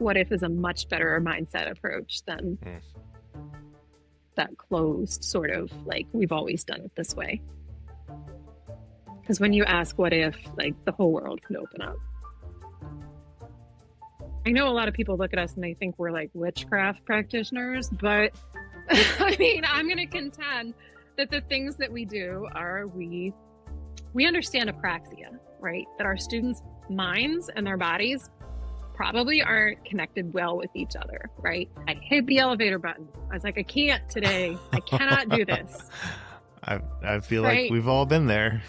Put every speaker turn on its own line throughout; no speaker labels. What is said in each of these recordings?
what if is a much better mindset approach than that closed sort of like we've always done it this way. Because when you ask what if, like the whole world could open up. I know a lot of people look at us and they think we're like witchcraft practitioners, but I mean, I'm going to contend that the things that we do are we understand apraxia, right? That our students' minds and their bodies probably aren't connected well with each other, right? I hit the elevator button. I was like, I can't today. I cannot do this.
I feel
right?
like we've all been there.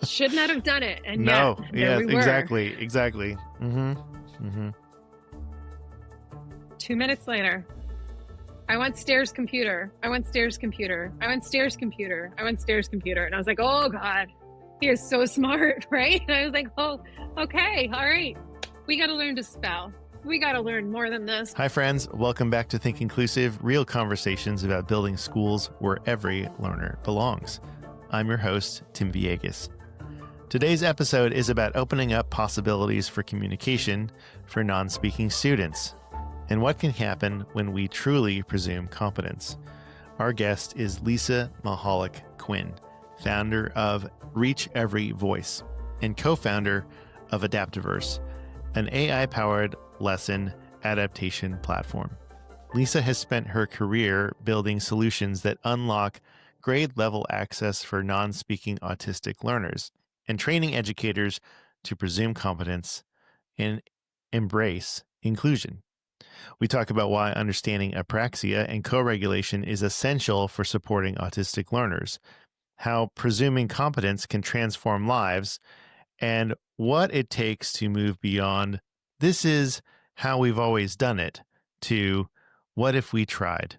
Should not have done it. And
no,
yet, there we were.
Exactly.
2 minutes later, I went stairs computer. I went stairs computer. I went stairs computer. I went stairs computer. And I was like, oh God, he is so smart, right? And I was like, oh, okay, all right. We got to learn to spell. We got to learn more than this.
Hi, friends. Welcome back to Think Inclusive, real conversations about building schools where every learner belongs. I'm your host, Tim Villegas. Today's episode is about opening up possibilities for communication for non-speaking students and what can happen when we truly presume competence. Our guest is Lisa Mihalich Quinn, founder of Reach Every Voice and co-founder of Adaptiverse, an AI-powered lesson adaptation platform. Lisa has spent her career building solutions that unlock grade-level access for non-speaking autistic learners and training educators to presume competence and embrace inclusion. We talk about why understanding apraxia and co-regulation is essential for supporting autistic learners, how presuming competence can transform lives, and what it takes to move beyond "this is how we've always done it" to "what if we tried?"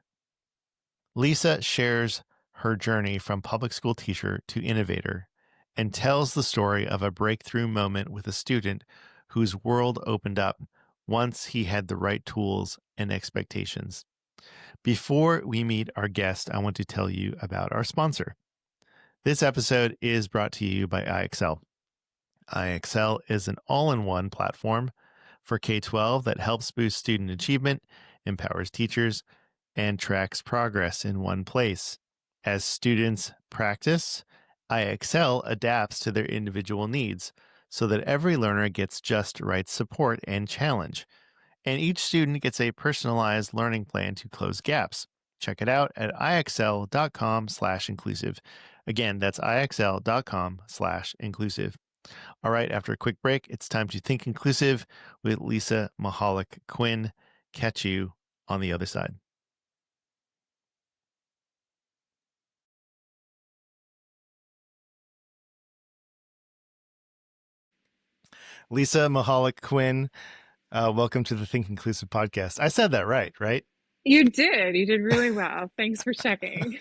Lisa shares her journey from public school teacher to innovator and tells the story of a breakthrough moment with a student whose world opened up once he had the right tools and expectations. Before we meet our guest, I want to tell you about our sponsor. This episode is brought to you by IXL. IXL is an all-in-one platform for K-12 that helps boost student achievement, empowers teachers, and tracks progress in one place. As students practice, IXL adapts to their individual needs so that every learner gets just right support and challenge. And each student gets a personalized learning plan to close gaps. Check it out at ixl.com/inclusive. Again, that's ixl.com/inclusive. All right, after a quick break, it's time to Think Inclusive with Lisa Mihalich Quinn. Catch you on the other side. Lisa Mihalich Quinn, welcome to the Think Inclusive podcast. I said that right?
You did. You did really well. Thanks for checking.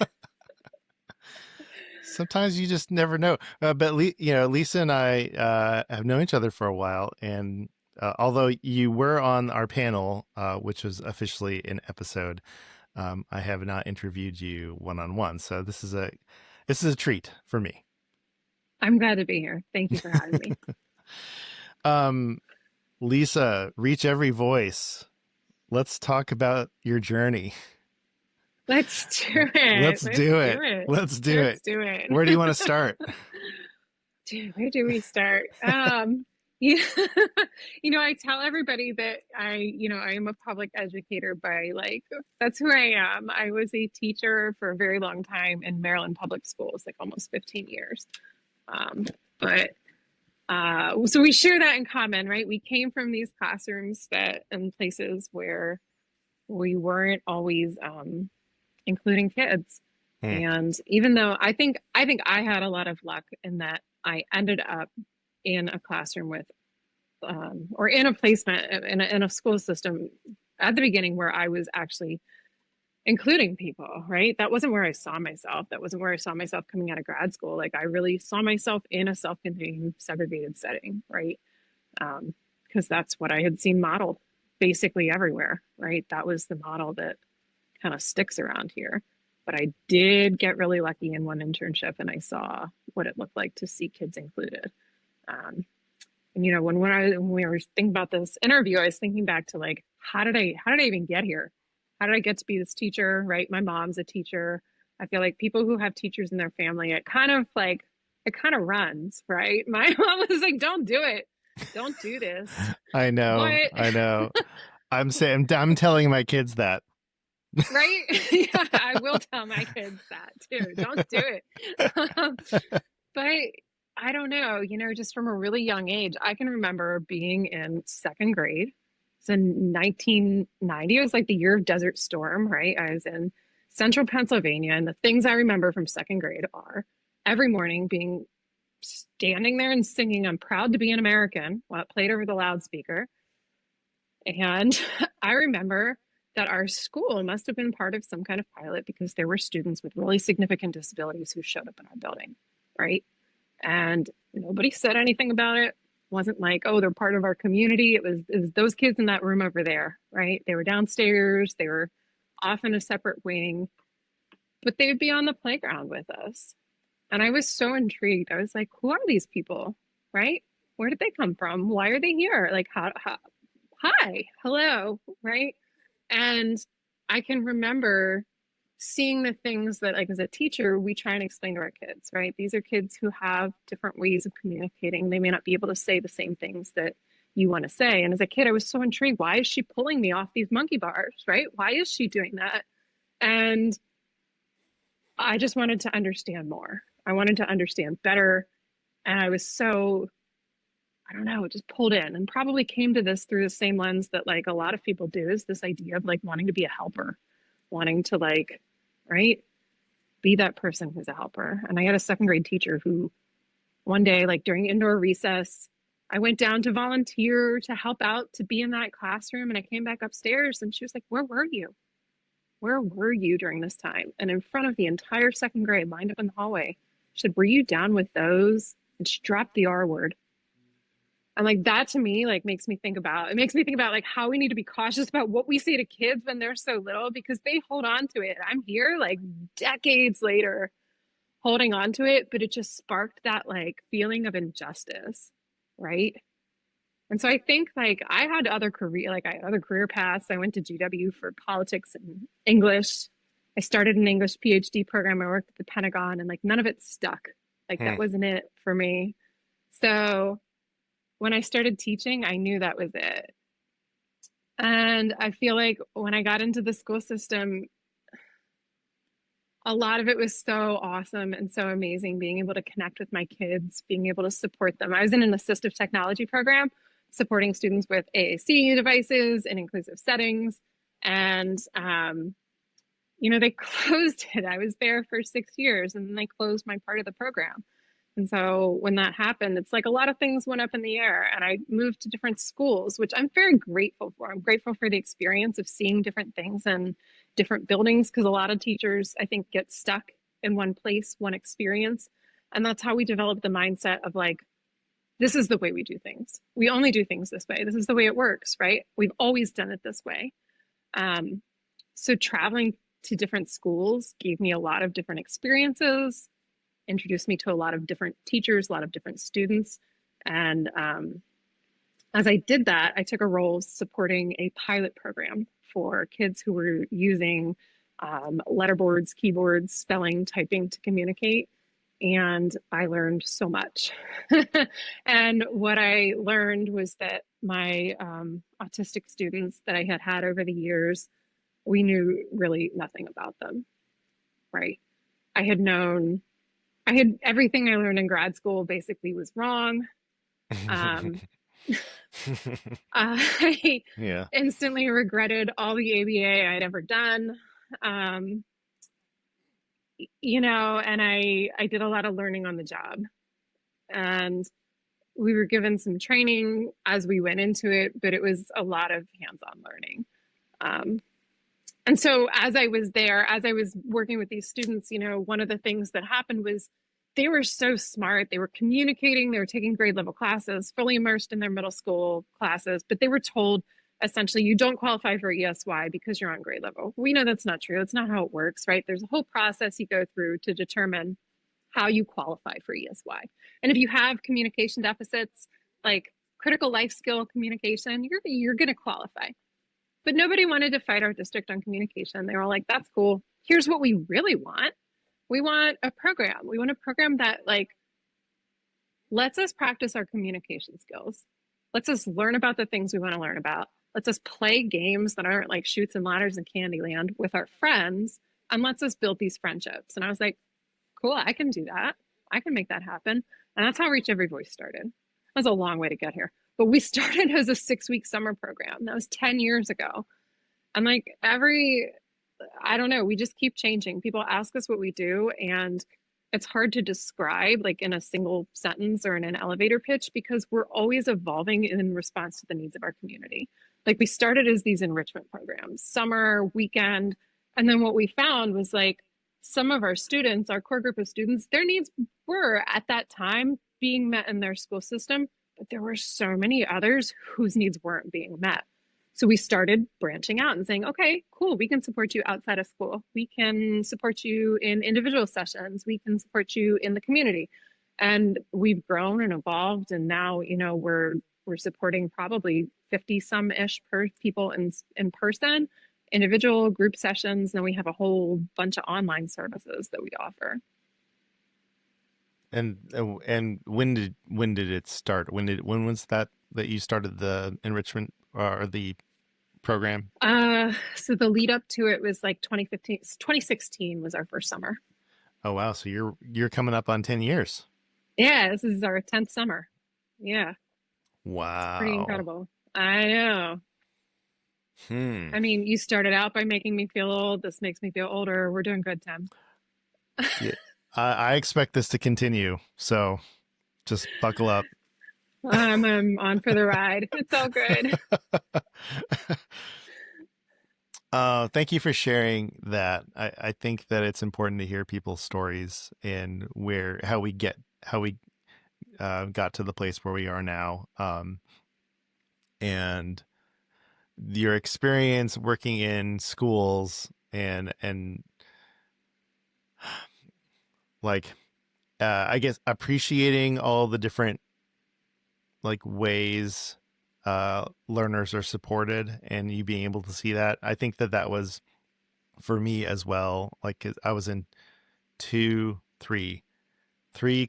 Sometimes you just never know. But Lisa and I have known each other for a while, and although you were on our panel, which was officially an episode, I have not interviewed you one-on-one. So this is a treat for me.
I'm glad to be here. Thank you for having me.
Lisa, Reach Every Voice. Let's talk about your journey.
Let's do it.
Let's do it. Where do you want to start?
Dude, where do we start? I tell everybody that I am a public educator by that's who I am. I was a teacher for a very long time in Maryland public schools, like almost 15 years. So we share that in common, right? We came from these classrooms and places where we weren't always including kids. And even though I think I had a lot of luck in that I ended up in a classroom with or in a placement in a school system at the beginning where I was actually including people, right? That wasn't where I saw myself. That wasn't where I saw myself coming out of grad school. Like I really saw myself in a self-contained, segregated setting, right? Because that's what I had seen modeled basically everywhere, right? That was the model that kind of sticks around here. But I did get really lucky in one internship and I saw what it looked like to see kids included. And, when we were thinking about this interview, I was thinking back to like, how did I even get here? How did I get to be this teacher, right? My mom's a teacher. I feel like people who have teachers in their family, it kind of runs, right? My mom was like, don't do it. Don't do this.
I know.
But,
I know. I'm telling my kids that.
right? Yeah, I will tell my kids that too. Don't do it. But I don't know, just from a really young age, I can remember being in second grade. So in 1990, it was like the year of Desert Storm, right? I was in central Pennsylvania, and the things I remember from second grade are every morning being standing there and singing "I'm Proud to Be an American" while it played over the loudspeaker. And I remember that our school must have been part of some kind of pilot because there were students with really significant disabilities who showed up in our building, right? And nobody said anything about it. Wasn't like, oh, they're part of our community. It was those kids in that room over there, right? They were downstairs. They were off in a separate wing, but they would be on the playground with us. And I was so intrigued. I was like, who are these people, right? Where did they come from? Why are they here? Like, hi, hello, right? And I can remember seeing the things that, like, as a teacher, we try and explain to our kids, right? These are kids who have different ways of communicating. They may not be able to say the same things that you want to say. And as a kid, I was so intrigued. Why is she pulling me off these monkey bars, right? Why is she doing that? And I just wanted to understand more. I wanted to understand better. And I was so, I don't know, just pulled in, and probably came to this through the same lens that like a lot of people do, is this idea of like wanting to be a helper, wanting to like, right, be that person who's a helper. And I had a second grade teacher who one day, like during indoor recess, I went down to volunteer to help out to be in that classroom. And I came back upstairs and she was like, where were you? Where were you during this time? And in front of the entire second grade lined up in the hallway, she said, were you down with those? And she dropped the R word. And like that to me, like makes me think about like how we need to be cautious about what we say to kids when they're so little, because they hold on to it. I'm here like decades later holding on to it, but it just sparked that like feeling of injustice, right? And so I think like I had other career paths. I went to GW for politics and English. I started an English PhD program. I worked at the Pentagon, and like none of it stuck. Like that wasn't it for me. So when I started teaching, I knew that was it. And I feel like when I got into the school system, a lot of it was so awesome and so amazing, being able to connect with my kids, being able to support them. I was in an assistive technology program supporting students with AAC devices in inclusive settings. And, they closed it. I was there for 6 years, and then they closed my part of the program. And so when that happened, it's like a lot of things went up in the air, and I moved to different schools, which I'm very grateful for. I'm grateful for the experience of seeing different things and different buildings, because a lot of teachers, I think, get stuck in one place, one experience. And that's how we develop the mindset of like, this is the way we do things. We only do things this way. This is the way it works, right? We've always done it this way. So traveling to different schools gave me a lot of different experiences, introduced me to a lot of different teachers, a lot of different students. And as I did that, I took a role supporting a pilot program for kids who were using letterboards, keyboards, spelling, typing to communicate. And I learned so much. And what I learned was that my autistic students that I had had over the years, we knew really nothing about them, right? I had everything I learned in grad school basically was wrong. I instantly regretted all the ABA I'd ever done. And I did a lot of learning on the job. And we were given some training as we went into it, but it was a lot of hands-on learning. And so as I was there, as I was working with these students, one of the things that happened was they were so smart. They were communicating, they were taking grade level classes, fully immersed in their middle school classes, but they were told essentially, you don't qualify for ESY because you're on grade level. We know that's not true. That's not how it works, right? There's a whole process you go through to determine how you qualify for ESY. And if you have communication deficits, like critical life skill communication, you're going to qualify. But nobody wanted to fight our district on communication. They were all like, that's cool. Here's what we really want. We want a program. We want a program that like lets us practice our communication skills. Lets us learn about the things we want to learn about. Lets us play games that aren't like Chutes and Ladders and Candyland with our friends, and lets us build these friendships. And I was like, cool, I can do that. I can make that happen. And that's how Reach Every Voice started. That was a long way to get here. But we started as a 6-week summer program. That was 10 years ago. And like I don't know, we just keep changing. People ask us what we do, and it's hard to describe like in a single sentence or in an elevator pitch because we're always evolving in response to the needs of our community. Like we started as these enrichment programs, summer, weekend. And then what we found was like some of our students, our core group of students, their needs were at that time being met in their school system, but there were so many others whose needs weren't being met. So we started branching out and saying, okay, cool, we can support you outside of school. We can support you in individual sessions. We can support you in the community. And we've grown and evolved. And now, we're supporting probably 50 some ish per people in person, individual group sessions. And then we have a whole bunch of online services that we offer.
And when did it start? When was that you started the enrichment or the program?
So the lead up to it was like 2015, 2016 was our first summer.
Oh wow, so you're coming up on 10 years.
Yeah, this is our 10th summer. Yeah.
Wow.
It's pretty incredible. I know. I mean, you started out by making me feel old. This makes me feel older. We're doing good, Tim.
Yeah. I expect this to continue, so just buckle up.
I'm on for the ride. It's all good.
Thank you for sharing that. I think that it's important to hear people's stories and how we got to the place where we are now. And your experience working in schools and like, I guess appreciating all the different like ways learners are supported, and you being able to see that. I think that was for me as well. Like I was in three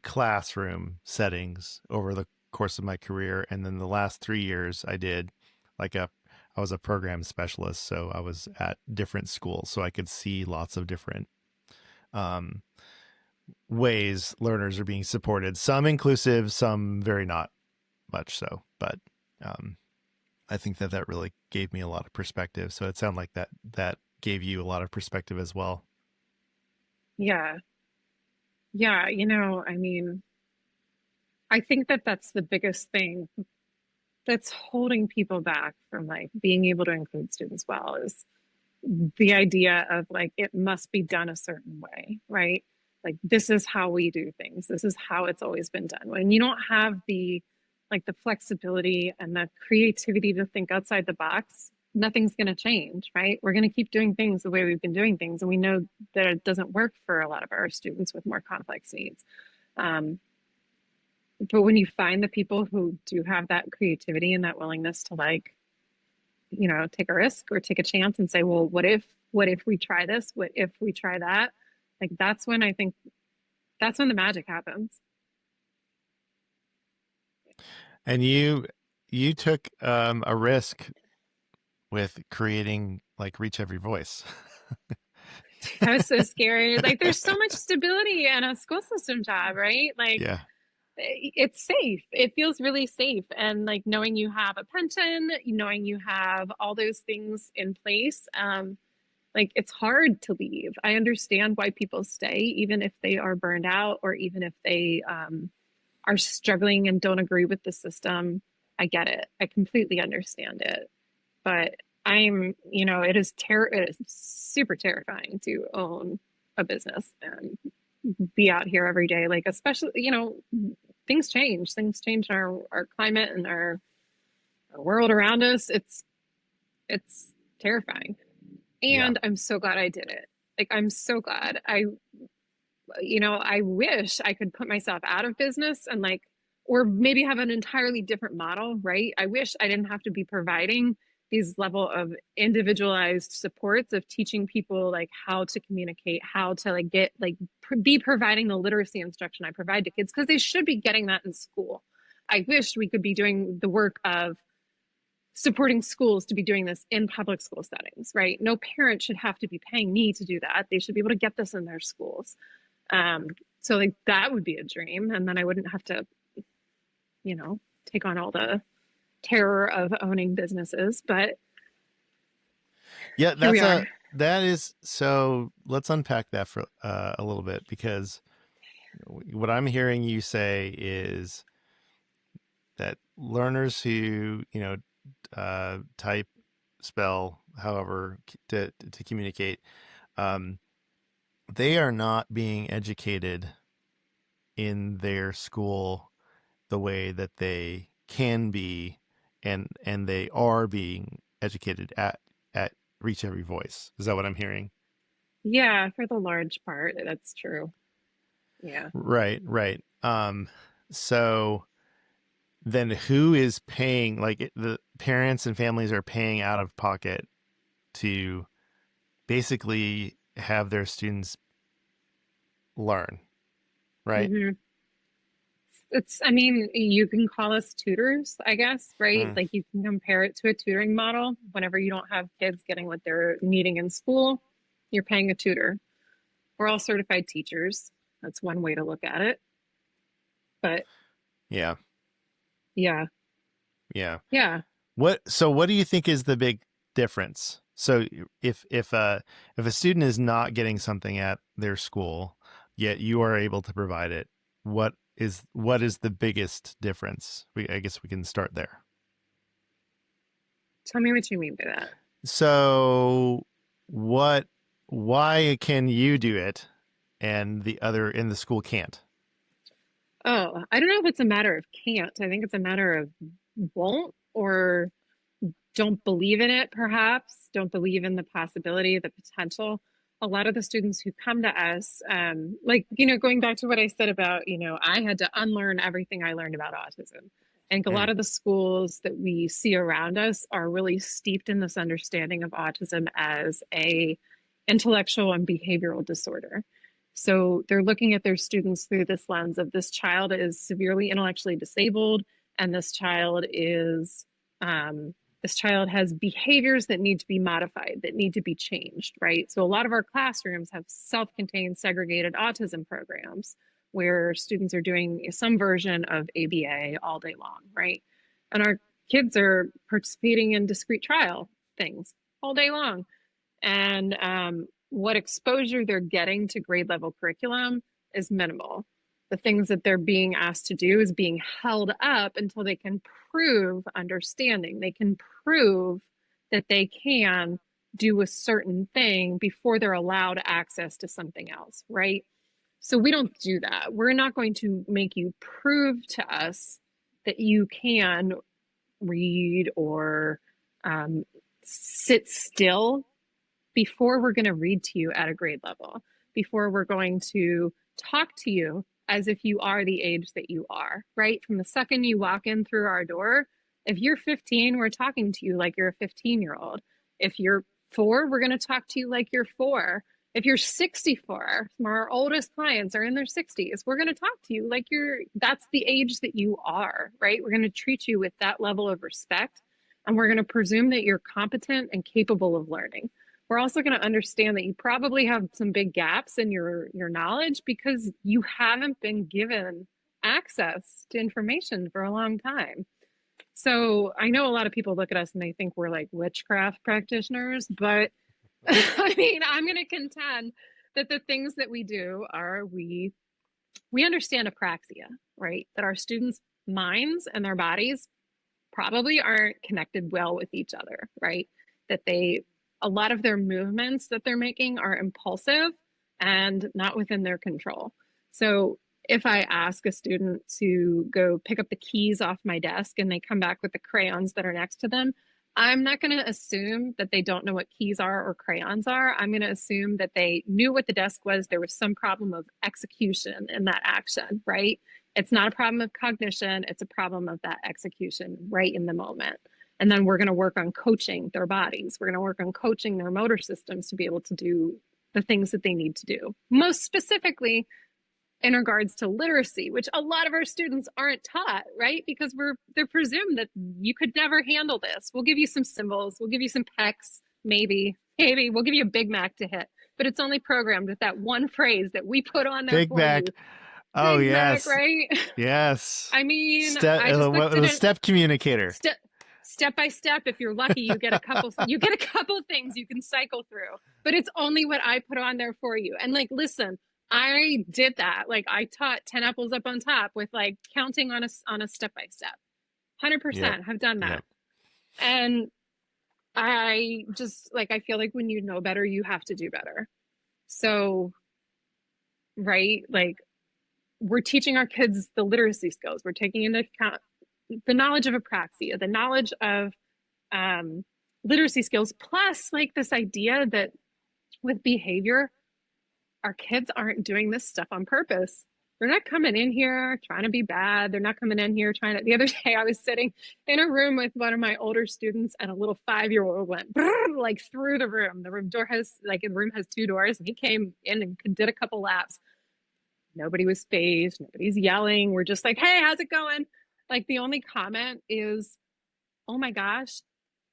classroom settings over the course of my career, and then the last 3 years I did I was a program specialist, so I was at different schools, so I could see lots of different ways learners are being supported. Some inclusive, some very not much so, but I think that really gave me a lot of perspective. So it sounded like that gave you a lot of perspective as well.
Yeah. Yeah. I mean, I think that's the biggest thing that's holding people back from like being able to include students well is the idea of like it must be done a certain way, right? Like this is how we do things. This is how it's always been done. When you don't have the flexibility and the creativity to think outside the box, nothing's going to change, right? We're going to keep doing things the way we've been doing things, and we know that it doesn't work for a lot of our students with more complex needs. But when you find the people who do have that creativity and that willingness to take a risk or take a chance and say, well, what if we try this? What if we try that? Like that's when the magic happens.
And you took a risk with creating like Reach Every Voice.
That was so scary. Like there's so much stability in a school system job, right? Like
yeah.
It's safe. It feels really safe. And like knowing you have a pension, knowing you have all those things in place, like it's hard to leave. I understand why people stay, even if they are burned out or even if they are struggling and don't agree with the system. I get it. I completely understand it. But it is super terrifying to own a business and be out here every day. Like, especially, things change in our climate and our world around us. It's terrifying. And I'm so glad I did it. Like, I'm so glad I wish I could put myself out of business and like or maybe have an entirely different model, right? I wish I didn't have to be providing these level of individualized supports of teaching people like how to communicate, how to like get like be providing the literacy instruction I provide to kids, because they should be getting that in school. I wish we could be doing the work of supporting schools to be doing this in public school settings, right? No parent should have to be paying me to do that. They should be able to get this in their schools. Um, so like that would be a dream. And then I wouldn't have to, take on all the terror of owning businesses. But
Yeah,
here we are.
that is, so let's unpack that for a little bit, because what I'm hearing you say is that learners who, type, spell, however, to communicate, they are not being educated in their school the way that they can be, and they are being educated at Reach Every Voice. Is that what I'm hearing?
Yeah, for the large part, that's true. Yeah.
Right. So then who is paying, like the parents and families are paying out of pocket to basically have their students learn, right?
Mm-hmm. I mean, you can call us tutors, I guess, right?
Mm.
Like you can compare it to a tutoring model. Whenever you don't have kids getting what they're needing in school, you're paying a tutor. We're all certified teachers. That's one way to look at it. But
Yeah.
yeah,
Yeah.
yeah.
What do you think is the big difference? So if a student is not getting something at their school, yet you are able to provide it, what is the biggest difference? I guess we can start there.
Tell me what you mean by that.
So why can you do it and the other in the school can't?
Oh, I don't know if it's a matter of can't. I think it's a matter of won't, or don't believe in it, perhaps, don't believe in the possibility, the potential. A lot of the students who come to us, going back to what I said about, I had to unlearn everything I learned about autism. I think a
Mm.
lot of the schools that we see around us are really steeped in this understanding of autism as a intellectual and behavioral disorder. So they're looking at their students through this lens of this child is severely intellectually disabled, and this child has behaviors that need to be modified, that need to be changed, right? So a lot of our classrooms have self-contained segregated autism programs where students are doing some version of ABA all day long, right? And our kids are participating in discrete trial things all day long. And what exposure they're getting to grade level curriculum is minimal. The things that they're being asked to do is being held up until they can prove understanding. They can prove that they can do a certain thing before they're allowed access to something else, right? So we don't do that. We're not going to make you prove to us that you can read or sit still before we're going to read to you at a grade level, before we're going to talk to you as if you are the age that you are, right? From the second you walk in through our door, if you're 15, we're talking to you like you're a 15-year-old. If you're 4, we're going to talk to you like you're 4. If you're 64, our oldest clients are in their 60s, we're going to talk to you like that's the age that you are, right? We're going to treat you with that level of respect, and we're going to presume that you're competent and capable of learning. We're also going to understand that you probably have some big gaps in your knowledge because you haven't been given access to information for a long time. So I know a lot of people look at us and they think we're like witchcraft practitioners, but I mean, I'm going to contend that the things that we do are we understand apraxia, right? That our students' minds and their bodies probably aren't connected well with each other, right? That a lot of their movements that they're making are impulsive and not within their control. So if I ask a student to go pick up the keys off my desk and they come back with the crayons that are next to them, I'm not going to assume that they don't know what keys are or crayons are. I'm going to assume that they knew what the desk was. There was some problem of execution in that action, right? It's not a problem of cognition. It's a problem of that execution right in the moment. And then we're going to work on coaching their bodies. We're going to work on coaching their motor systems to be able to do the things that they need to do. Most specifically, in regards to literacy, which a lot of our students aren't taught, right? Because they're presumed that you could never handle this. We'll give you some symbols, we'll give you some pecs, maybe we'll give you a Big Mac to hit, but it's only programmed with that one phrase that we put on there
Big
for
Mac.
you.
Oh,
Big
yes.
Mac, right?
Yes.
I mean,
Step,
I just looked at
the
it.
step communicator.
Step by step, if you're lucky, you get a couple things you can cycle through, but it's only what I put on there for you. And like, listen, I did that. Like, I taught 10 apples up on top with like counting on a step by step. 100% have done that. And I just like, I feel like when you know better, you have to do better. So, right, like, we're teaching our kids the literacy skills. We're taking into account the knowledge of apraxia, the knowledge of literacy skills, plus like this idea that with behavior, our kids aren't doing this stuff on purpose. They're not coming in here trying to be bad. They're not coming in here trying to. The other day, I was sitting in a room with one of my older students, and a little 5-year-old went like through the room. The room has 2 doors, and he came in and did a couple laps. Nobody was phased. Nobody's yelling. We're just like, hey, how's it going? Like, the only comment is, oh my gosh,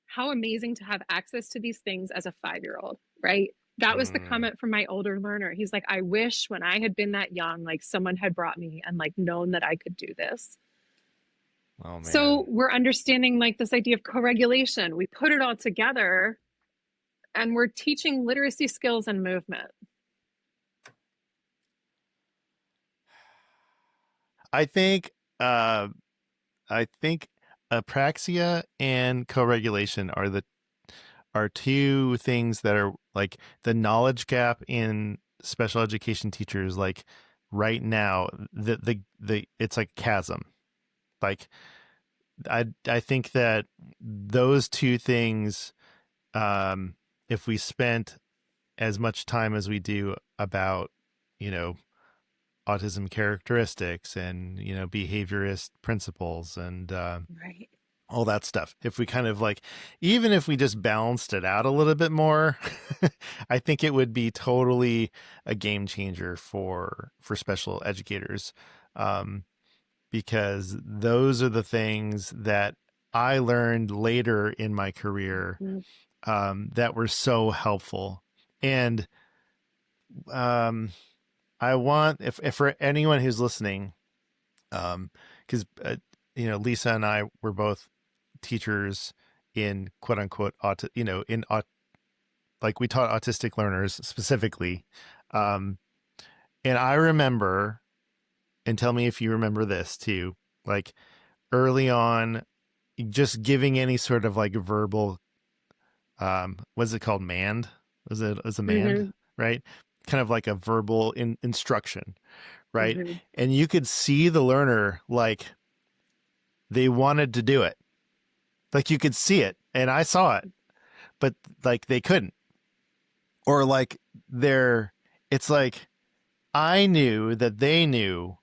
how amazing to have access to these things as a 5-year-old, right? That was the comment from my older learner. He's like, I wish when I had been that young, like someone had brought me and like known that I could do this.
Oh, man.
So we're understanding like this idea of co-regulation. We put it all together and we're teaching literacy skills and movement.
I think apraxia and co-regulation are two things that are like the knowledge gap in special education teachers. Like right now, the it's like chasm. Like I think that those two things, if we spent as much time as we do about, autism characteristics and, behaviorist principles and
Right.
all that stuff, if we kind of like, even if we just balanced it out a little bit more, I think it would be totally a game changer for special educators, because those are the things that I learned later in my career, that were so helpful. And I want, if for anyone who's listening, because Lisa and I were both teachers in quote unquote like we taught autistic learners specifically, and I remember, and tell me if you remember this too, like early on, just giving any sort of like verbal, what's it called, mand? Was a mand, right? Kind of like a verbal instruction, right? And you could see the learner, like they wanted to do it. Like you could see it, and I saw it, but like they couldn't. Or like it's like I knew that they knew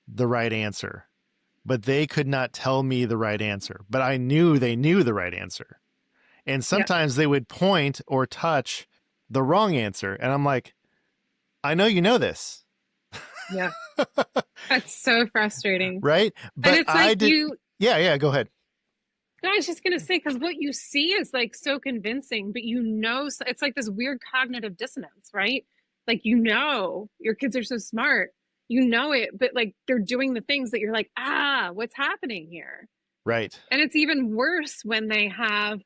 the right answer, but they could not tell me the right answer. But I knew they knew the right answer. And sometimes they would point or touch the wrong answer. And I'm like, I know you know this.
Yeah. That's so frustrating.
Right? But
and it's like
Yeah, go ahead.
No, I was just going to say, because what you see is like so convincing, but it's like this weird cognitive dissonance, right? Like, your kids are so smart, it, but like they're doing the things that you're like, what's happening here?
Right.
And it's even worse when they have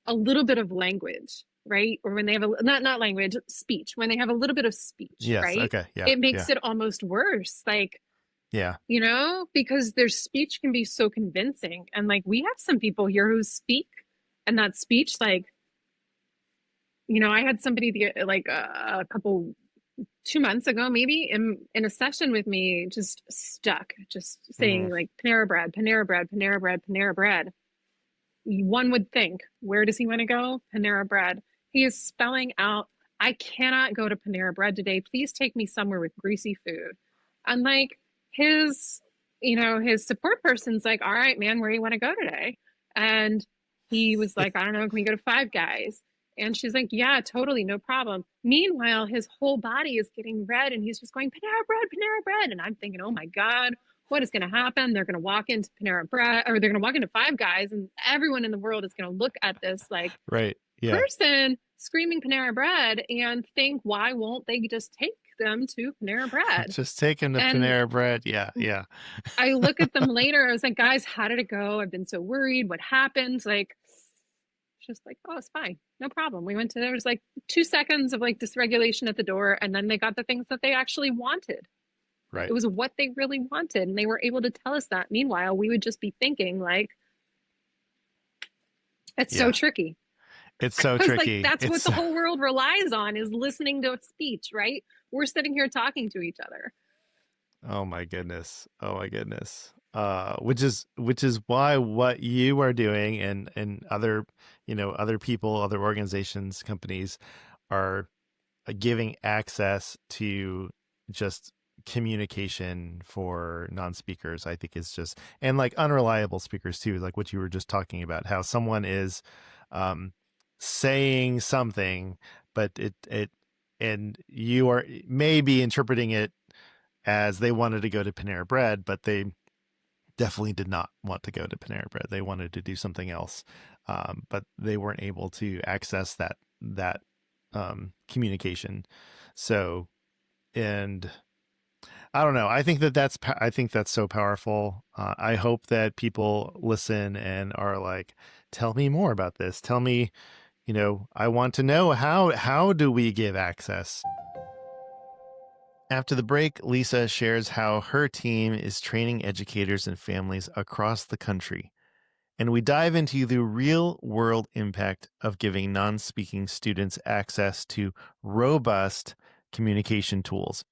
a little bit of language, right? Or when they have not language, speech, when they have a little bit of speech,
yes,
right?
Okay. Yeah.
It makes it almost worse. Like,
yeah.
Because their speech can be so convincing. And like, we have some people here who speak, and that speech, like, I had somebody like a couple 2 months ago, maybe in a session with me, just stuck, just saying like Panera Bread, Panera Bread, Panera Bread, Panera Bread. One would think, where does he want to go? Panera Bread. He is spelling out, I cannot go to Panera Bread today. Please take me somewhere with greasy food. I'm like, his, his support person's like, all right, man, where do you want to go today? And he was like, I don't know, can we go to Five Guys? And she's like, yeah, totally, no problem. Meanwhile, his whole body is getting red and he's just going, Panera Bread, Panera Bread. And I'm thinking, oh my God, what is going to happen? They're going to walk into Panera Bread, or they're going to walk into Five Guys, and everyone in the world is going to look at this like
Right. Yeah.
person screaming Panera Bread and think, why won't they just take them to Panera Bread?
Just take him to
And
Panera Bread. Yeah. Yeah.
I look at them later. I was like, guys, how did it go? I've been so worried. What happened? Like, just like, oh, it's fine. No problem. We went to, there was like 2 seconds of like dysregulation at the door. And then they got the things that they actually wanted.
Right.
It was what they really wanted. And they were able to tell us that. Meanwhile, we would just be thinking like, it's so tricky.
It's so
Because like
tricky.
that's what the whole world relies on, is listening to speech, right? We're sitting here talking to each other.
Oh my goodness. Oh my goodness. Which is why what you are doing and other, other people, other organizations, companies are giving access to just communication for non-speakers, I think is just, and like unreliable speakers too, like what you were just talking about, how someone is saying something, but and you are maybe interpreting it as they wanted to go to Panera Bread, but they definitely did not want to go to Panera Bread. They wanted to do something else, but they weren't able to access that communication. So, and I don't know. I think that's so powerful. I hope that people listen and are like, tell me more about this. Tell me, I want to know how do we give access? After the break, Lisa shares how her team is training educators and families across the country. And we dive into the real world impact of giving non-speaking students access to robust communication tools.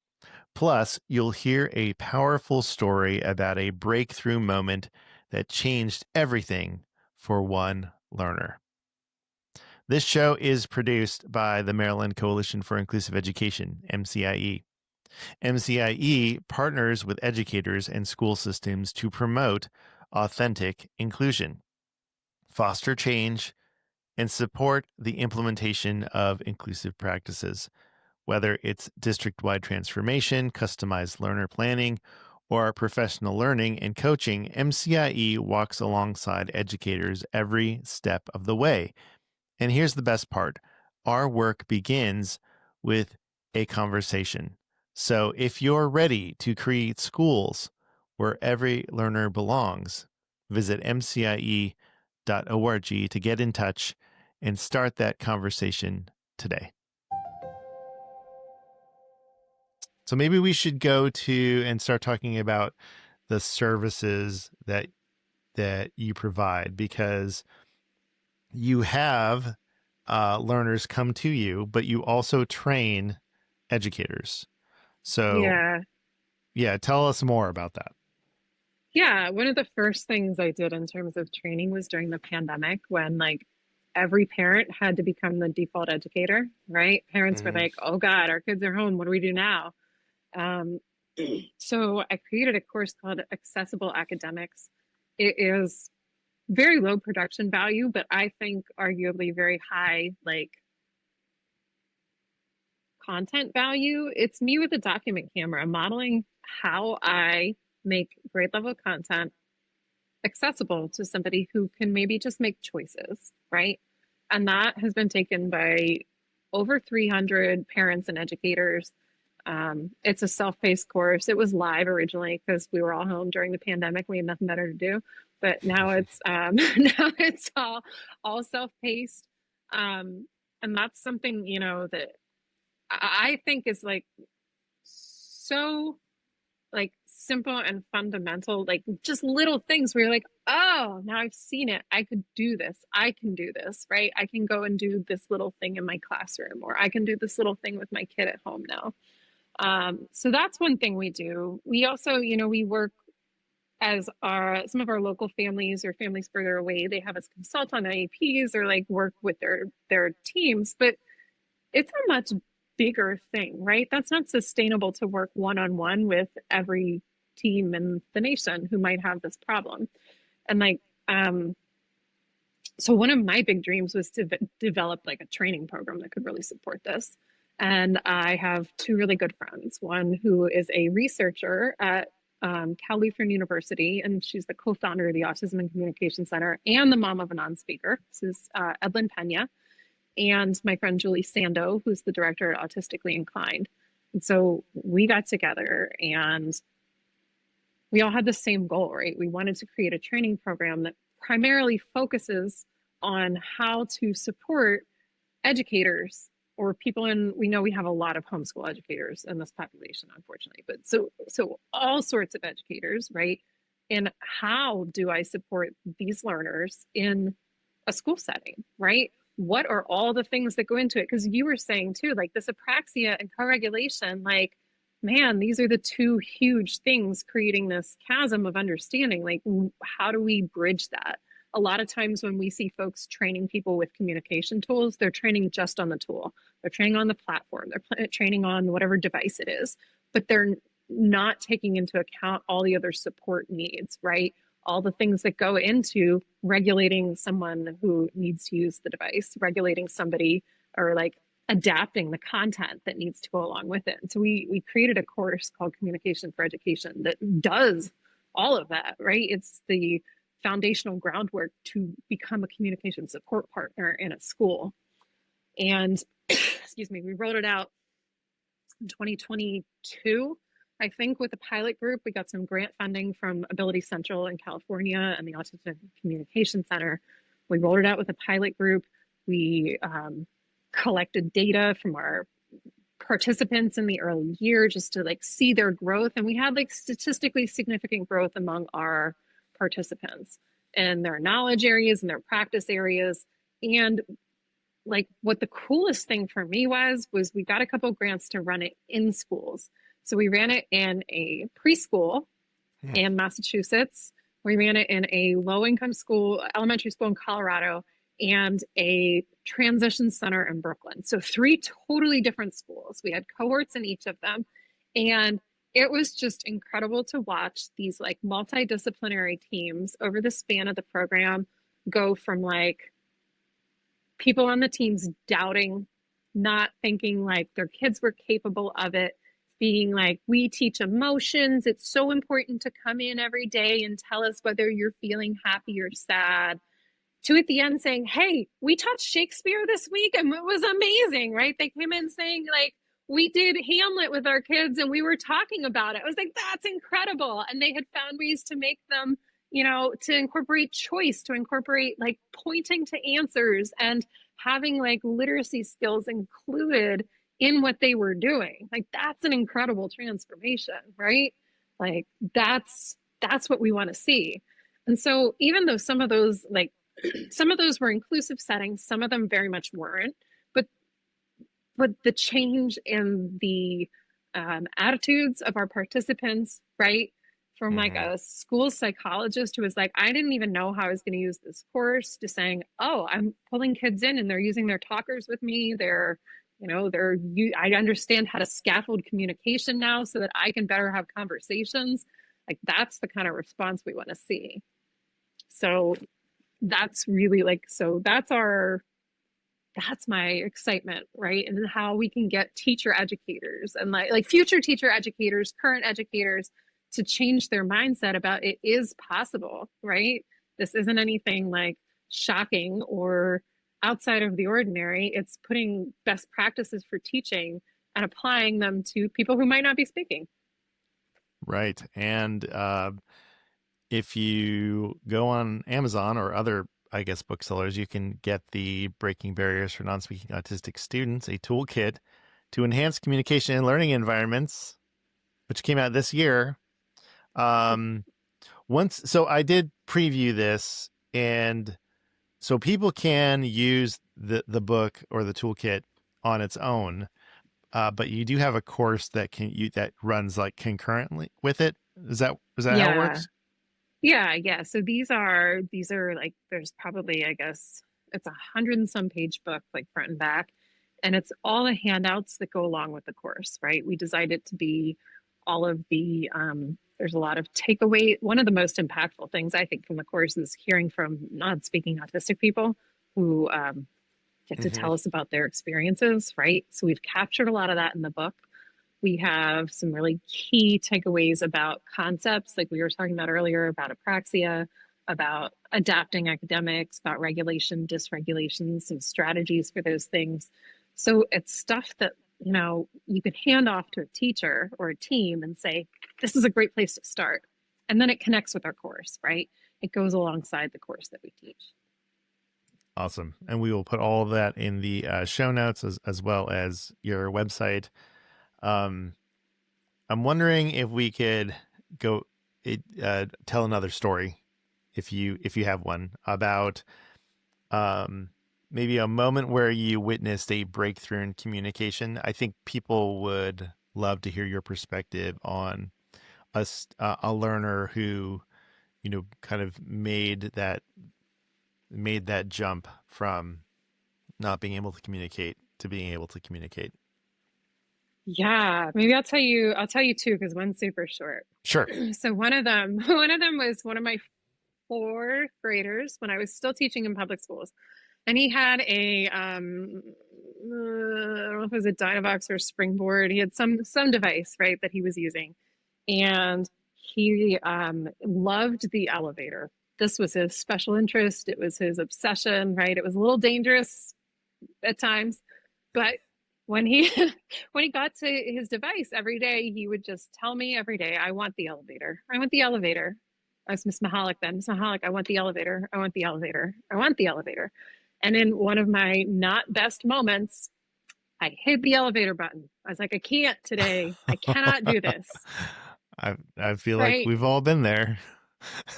Plus, you'll hear a powerful story about a breakthrough moment that changed everything for one learner. This show is produced by the Maryland Coalition for Inclusive Education, MCIE. MCIE partners with educators and school systems to promote authentic inclusion, foster change, and support the implementation of inclusive practices. Whether it's district-wide transformation, customized learner planning, or professional learning and coaching, MCIE walks alongside educators every step of the way. And here's the best part. Our work begins with a conversation. So if you're ready to create schools where every learner belongs, visit mcie.org to get in touch and start that conversation today. So maybe we should go to and start talking about the services that you provide, because you have learners come to you, but you also train educators. So yeah, tell us more about that.
Yeah, one of the first things I did in terms of training was during the pandemic, when like every parent had to become the default educator, right? Parents were like, oh God, our kids are home. What do we do now? Um, so I created a course called Accessible Academics. It is very low production value, but I think arguably very high like content value. It's me with a document camera modeling how I make grade level content accessible to somebody who can maybe just make choices, right? And that has been taken by over 300 parents and educators. It's a self-paced course. It was live originally because we were all home during the pandemic. We had nothing better to do. But now it's now it's all self-paced, and that's something that I think is like so like simple and fundamental, like just little things where you're like, oh, now I've seen it. I could do this. I can do this, right? I can go and do this little thing in my classroom, or I can do this little thing with my kid at home now. So that's one thing we do. We also, we work as some of our local families or families further away. They have us consult on IEPs or like work with their teams, but it's a much bigger thing, right? That's not sustainable to work one-on-one with every team in the nation who might have this problem. And like, so one of my big dreams was to develop like a training program that could really support this. And I have two really good friends, one who is a researcher at Cal Lutheran University, and she's the co-founder of the Autism and Communication Center and the mom of a non-speaker. This is Edlin Pena, and my friend Julie Sando, who's the director at Autistically Inclined. And so we got together and we all had the same goal, right? We wanted to create a training program that primarily focuses on how to support educators or people in, we know we have a lot of homeschool educators in this population, unfortunately, but so all sorts of educators, right? And how do I support these learners in a school setting, right? What are all the things that go into it? Because you were saying too, like this apraxia and co-regulation, like, man, these are the two huge things creating this chasm of understanding. Like, how do we bridge that? A lot of times when we see folks training people with communication tools, they're training just on the tool. They're training on the platform. They're training on whatever device it is, but they're not taking into account all the other support needs, right? All the things that go into regulating someone who needs to use the device, regulating somebody, or like adapting the content that needs to go along with it. And so we created a course called Communication for Education that does all of that, right? It's the foundational groundwork to become a communication support partner in a school. And excuse me, we rolled it out in 2022, I think, with a pilot group. We got some grant funding from Ability Central in California and the Autistic Communication Center. We rolled it out with a pilot group. We collected data from our participants in the early year just to like see their growth. And we had like statistically significant growth among our participants and their knowledge areas and their practice areas. And like what the coolest thing for me was we got a couple grants to run it in schools. So we ran it in a preschool in Massachusetts. We ran it in a low-income school, elementary school in Colorado, and a transition center in Brooklyn. So 3 totally different schools. We had cohorts in each of them. And it was just incredible to watch these like multidisciplinary teams over the span of the program go from like people on the teams doubting, not thinking like their kids were capable of it, being like, we teach emotions. It's so important to come in every day and tell us whether you're feeling happy or sad, to at the end saying, hey, we taught Shakespeare this week and it was amazing, right? They came in saying like, we did Hamlet with our kids and we were talking about it. I was like, that's incredible. And they had found ways to make them, you know, to incorporate choice, to incorporate like pointing to answers and having like literacy skills included in what they were doing. Like that's an incredible transformation, right? Like that's what we want to see. And so even though some of those like some of those were inclusive settings, some of them very much weren't, but the change in the attitudes of our participants, right? From like a school psychologist who was like, I didn't even know how I was going to use this course, to saying, oh, I'm pulling kids in and they're using their talkers with me. I understand how to scaffold communication now so that I can better have conversations. Like that's the kind of response we want to see. So that's really like, so that's my excitement, right? And how we can get teacher educators and like future teacher educators, current educators, to change their mindset about it is possible, right? This isn't anything like shocking or outside of the ordinary. It's putting best practices for teaching and applying them to people who might not be speaking.
Right. And if you go on Amazon or other, I guess, booksellers, you can get the Breaking Barriers for Non-Speaking Autistic Students, a toolkit to enhance communication in learning environments, which came out this year. So I did preview this, and so people can use the book or the toolkit on its own, but you do have a course that runs like concurrently with it. Is that how it works?
Yeah. So these are like, there's probably, I guess it's 100 and some page book, like front and back, and it's all the handouts that go along with the course, right? We designed it to be all of the There's a lot of takeaway. One of the most impactful things I think from the course is hearing from non-speaking autistic people who get to
Hmm.
tell us about their experiences, right? So we've captured a lot of that in the book. We have some really key takeaways about concepts like we were talking about earlier about apraxia, about adapting academics, about regulation, dysregulation, some strategies for those things. So it's stuff that, you could hand off to a teacher or a team and say, this is a great place to start. And then it connects with our course, right? It goes alongside the course that we teach.
Awesome. And we will put all of that in the show notes as well as your website. Um, I'm wondering if we could go tell another story, if you have one, about maybe a moment where you witnessed a breakthrough in communication. I think people would love to hear your perspective on a learner who, kind of made that jump from not being able to communicate to being able to communicate.
Yeah, maybe I'll tell you two because one's super short.
Sure.
So one of them was one of my fourth graders when I was still teaching in public schools. And he had I don't know if it was a Dynavox or a Springboard. He had some device, right, that he was using. And he loved the elevator. This was his special interest. It was his obsession, right? It was a little dangerous at times, but when he when he got to his device every day, he would just tell me every day, I want the elevator. I want the elevator. I was Miss Mihalich then. Miss Mihalich, I want the elevator. I want the elevator. I want the elevator. And in one of my not best moments, I hit the elevator button. I was like, I can't today. I cannot do this.
I feel like
Right?
we've all been there.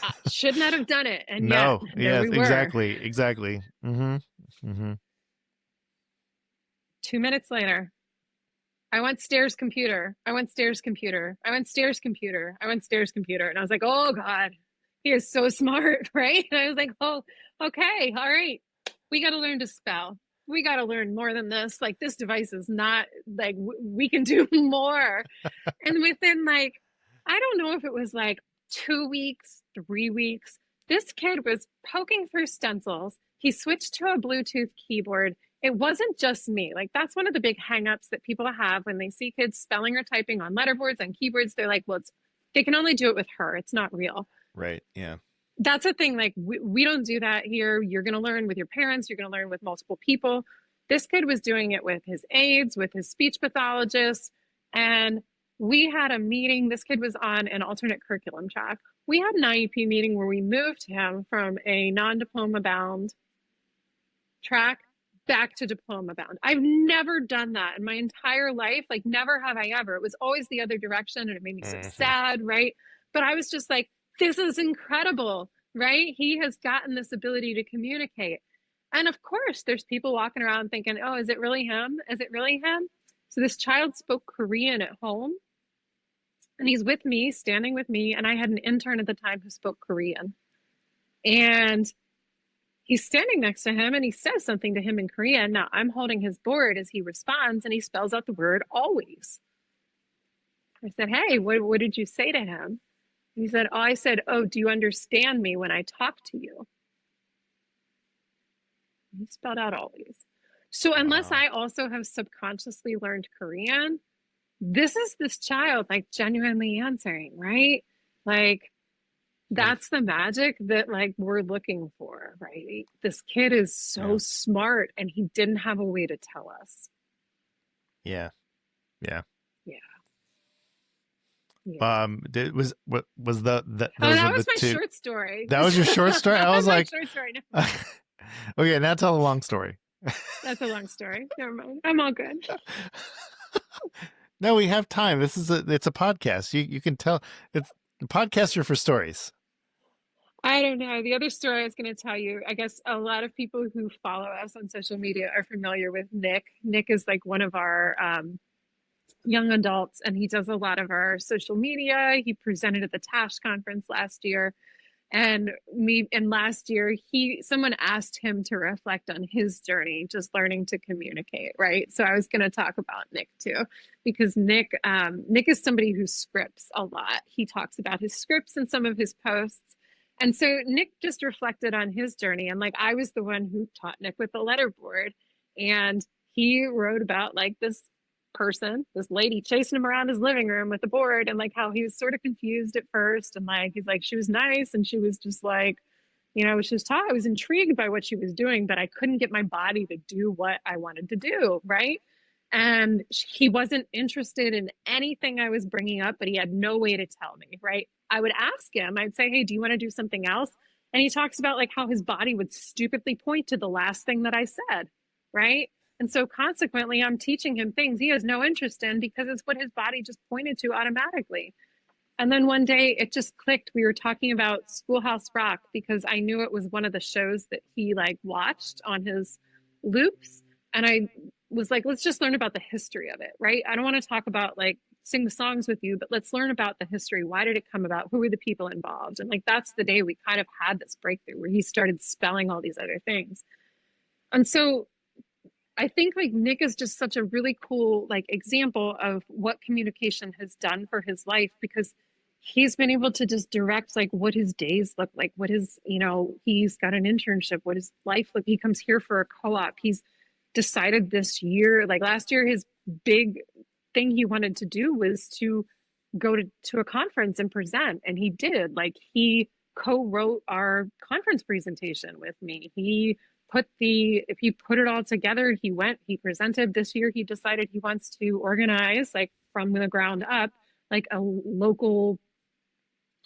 I should not have done it. And yet,
No,
there
yes,
we were.
exactly. Mm-hmm. Mm-hmm.
2 minutes later, I want stairs computer. I want stairs computer. I want stairs computer. I want stairs computer. And I was like, oh God, he is so smart, right? And I was like, oh, okay, all right. We got to learn to spell. We got to learn more than this. Like, this device is not like we can do more. And within I don't know if it was like 2 weeks, 3 weeks, this kid was poking through stencils. He switched to a Bluetooth keyboard. It wasn't just me. Like, that's one of the big hangups that people have when they see kids spelling or typing on letterboards, on keyboards. They're like, well, they can only do it with her. It's not real.
Right. Yeah.
That's a thing. Like, we don't do that here. You're going to learn with your parents. You're going to learn with multiple people. This kid was doing it with his aides, with his speech pathologist. And we had a meeting. This kid was on an alternate curriculum track. We had an IEP meeting where we moved him from a non-diploma bound track back to diploma bound. I've never done that in my entire life. Like, never have I ever. It was always the other direction, and it made me so
Mm-hmm.
sad, right? But I was just like, this is incredible, right? He has gotten this ability to communicate. And of course, there's people walking around thinking, oh, is it really him? Is it really him? So this child spoke Korean at home, and he's with me, standing with me, and I had an intern at the time who spoke Korean. And he's standing next to him and he says something to him in Korean. Now I'm holding his board as he responds and he spells out the word always. I said, hey, what did you say to him? He said, oh, I said, oh, do you understand me when I talk to you? He spelled out always. So unless
Wow.
I also have subconsciously learned Korean, this is this child like genuinely answering, right? Like,
Mm.
that's the magic that like we're looking for, right? This kid is so
Yeah.
smart and he didn't have a way to tell us.
Yeah. Yeah.
Yeah. Yeah.
Was what was
Oh,
those are
that
the
was my
two?
short story.
That was your short story.
That
I
was
was
my
like,
short story. No,
okay, now tell a long story.
that's a long story. Never mind. I'm all good.
No, we have time. It's a podcast. You can tell it's podcasts are for stories.
I don't know. The other story I was going to tell you, I guess a lot of people who follow us on social media are familiar with Nick. Nick is like one of our young adults, and he does a lot of our social media. He presented at the TASH conference last year. And last year, someone asked him to reflect on his journey, just learning to communicate, right? So I was going to talk about Nick too, because Nick is somebody who scripts a lot. He talks about his scripts in some of his posts. And so Nick just reflected on his journey. And like, I was the one who taught Nick with the letterboard. And he wrote about like this lady chasing him around his living room with the board, and like how he was sort of confused at first. And like, he's like, she was nice. And she was just like, she was taught, I was intrigued by what she was doing, but I couldn't get my body to do what I wanted to do. Right. And he wasn't interested in anything I was bringing up, but he had no way to tell me. Right. I would ask him, I'd say, hey, do you want to do something else? And he talks about like how his body would stupidly point to the last thing that I said. Right. And so consequently, I'm teaching him things he has no interest in because it's what his body just pointed to automatically. And then one day it just clicked. We were talking about Schoolhouse Rock because I knew it was one of the shows that he like watched on his loops. And I was like, let's just learn about the history of it, right? I don't want to talk about like sing the songs with you, but let's learn about the history. Why did it come about? Who were the people involved? And like, that's the day we kind of had this breakthrough where he started spelling all these other things. And so I think like Nick is just such a really cool like example of what communication has done for his life, because he's been able to just direct like what his days look like, what his, he's got an internship, what his life look. He comes here for a co-op. He's decided this year, like last year, his big thing he wanted to do was to go to a conference and present. And he did. Like he co-wrote our conference presentation with me. If he put it all together, he presented this year. He decided he wants to organize like from the ground up, like a local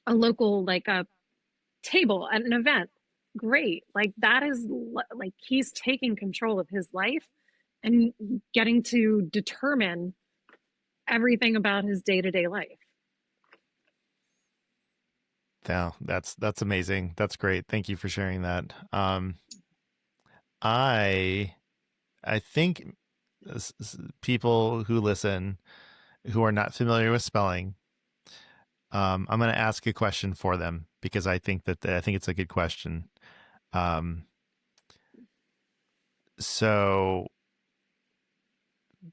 like a table at an event. Great. Like that is like he's taking control of his life and getting to determine everything about his day-to-day life.
Yeah, that's amazing. That's great. Thank you for sharing that. I think people who listen who are not familiar with spelling, I'm going to ask a question for them because I think it's a good question. So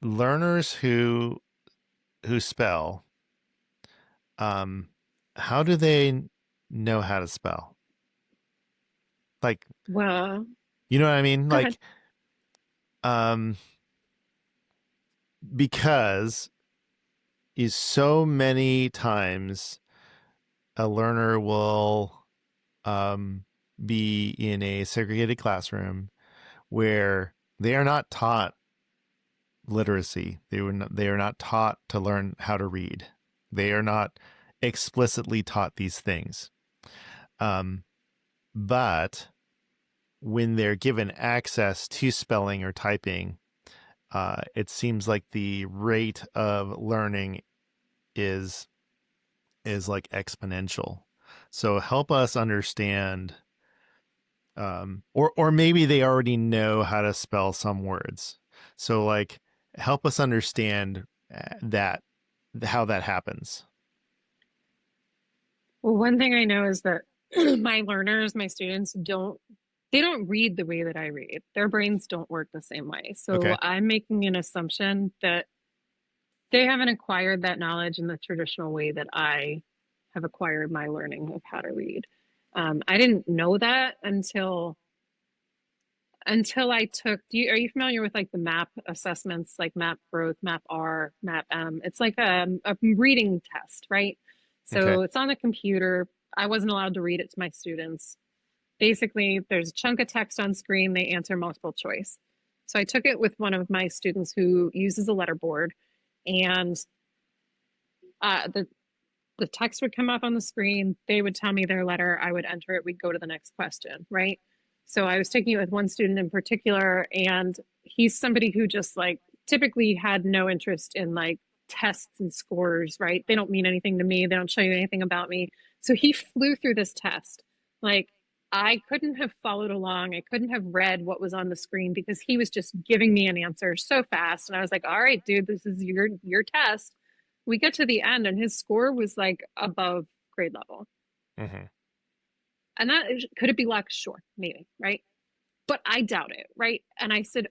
learners who spell, how do they know how to spell? Like,
Well,
you know what I mean?
go ahead.
Like, because is so many times a learner will be in a segregated classroom where they are not taught literacy. They are not taught to learn how to read. They are not explicitly taught these things. But when they're given access to spelling or typing, it seems like the rate of learning is like exponential. So help us understand, or maybe they already know how to spell some words. So like help us understand how that happens.
Well, one thing I know is that my students they don't read the way that I read. Their brains don't work the same way. So
Okay.
I'm making an assumption that they haven't acquired that knowledge in the traditional way that I have acquired my learning of how to read. I didn't know that until I took. Are you familiar with like the MAP assessments, like MAP Growth, MAP R, MAP M? It's like a reading test, right?
Okay.
So it's on the computer. I wasn't allowed to read it to my students. Basically, there's a chunk of text on screen. They answer multiple choice. So I took it with one of my students who uses a letterboard, and the text would come up on the screen. They would tell me their letter. I would enter it. We'd go to the next question, right? So I was taking it with one student in particular, and he's somebody who just like typically had no interest in like tests and scores, right? They don't mean anything to me. They don't show you anything about me. So he flew through this test. Like I couldn't have followed along. I couldn't have read what was on the screen because he was just giving me an answer so fast. And I was like, all right, dude, this is your test. We get to the end and his score was like above grade level.
Mm-hmm.
And that could it be luck? Sure, maybe, right? But I doubt it, right? And I said,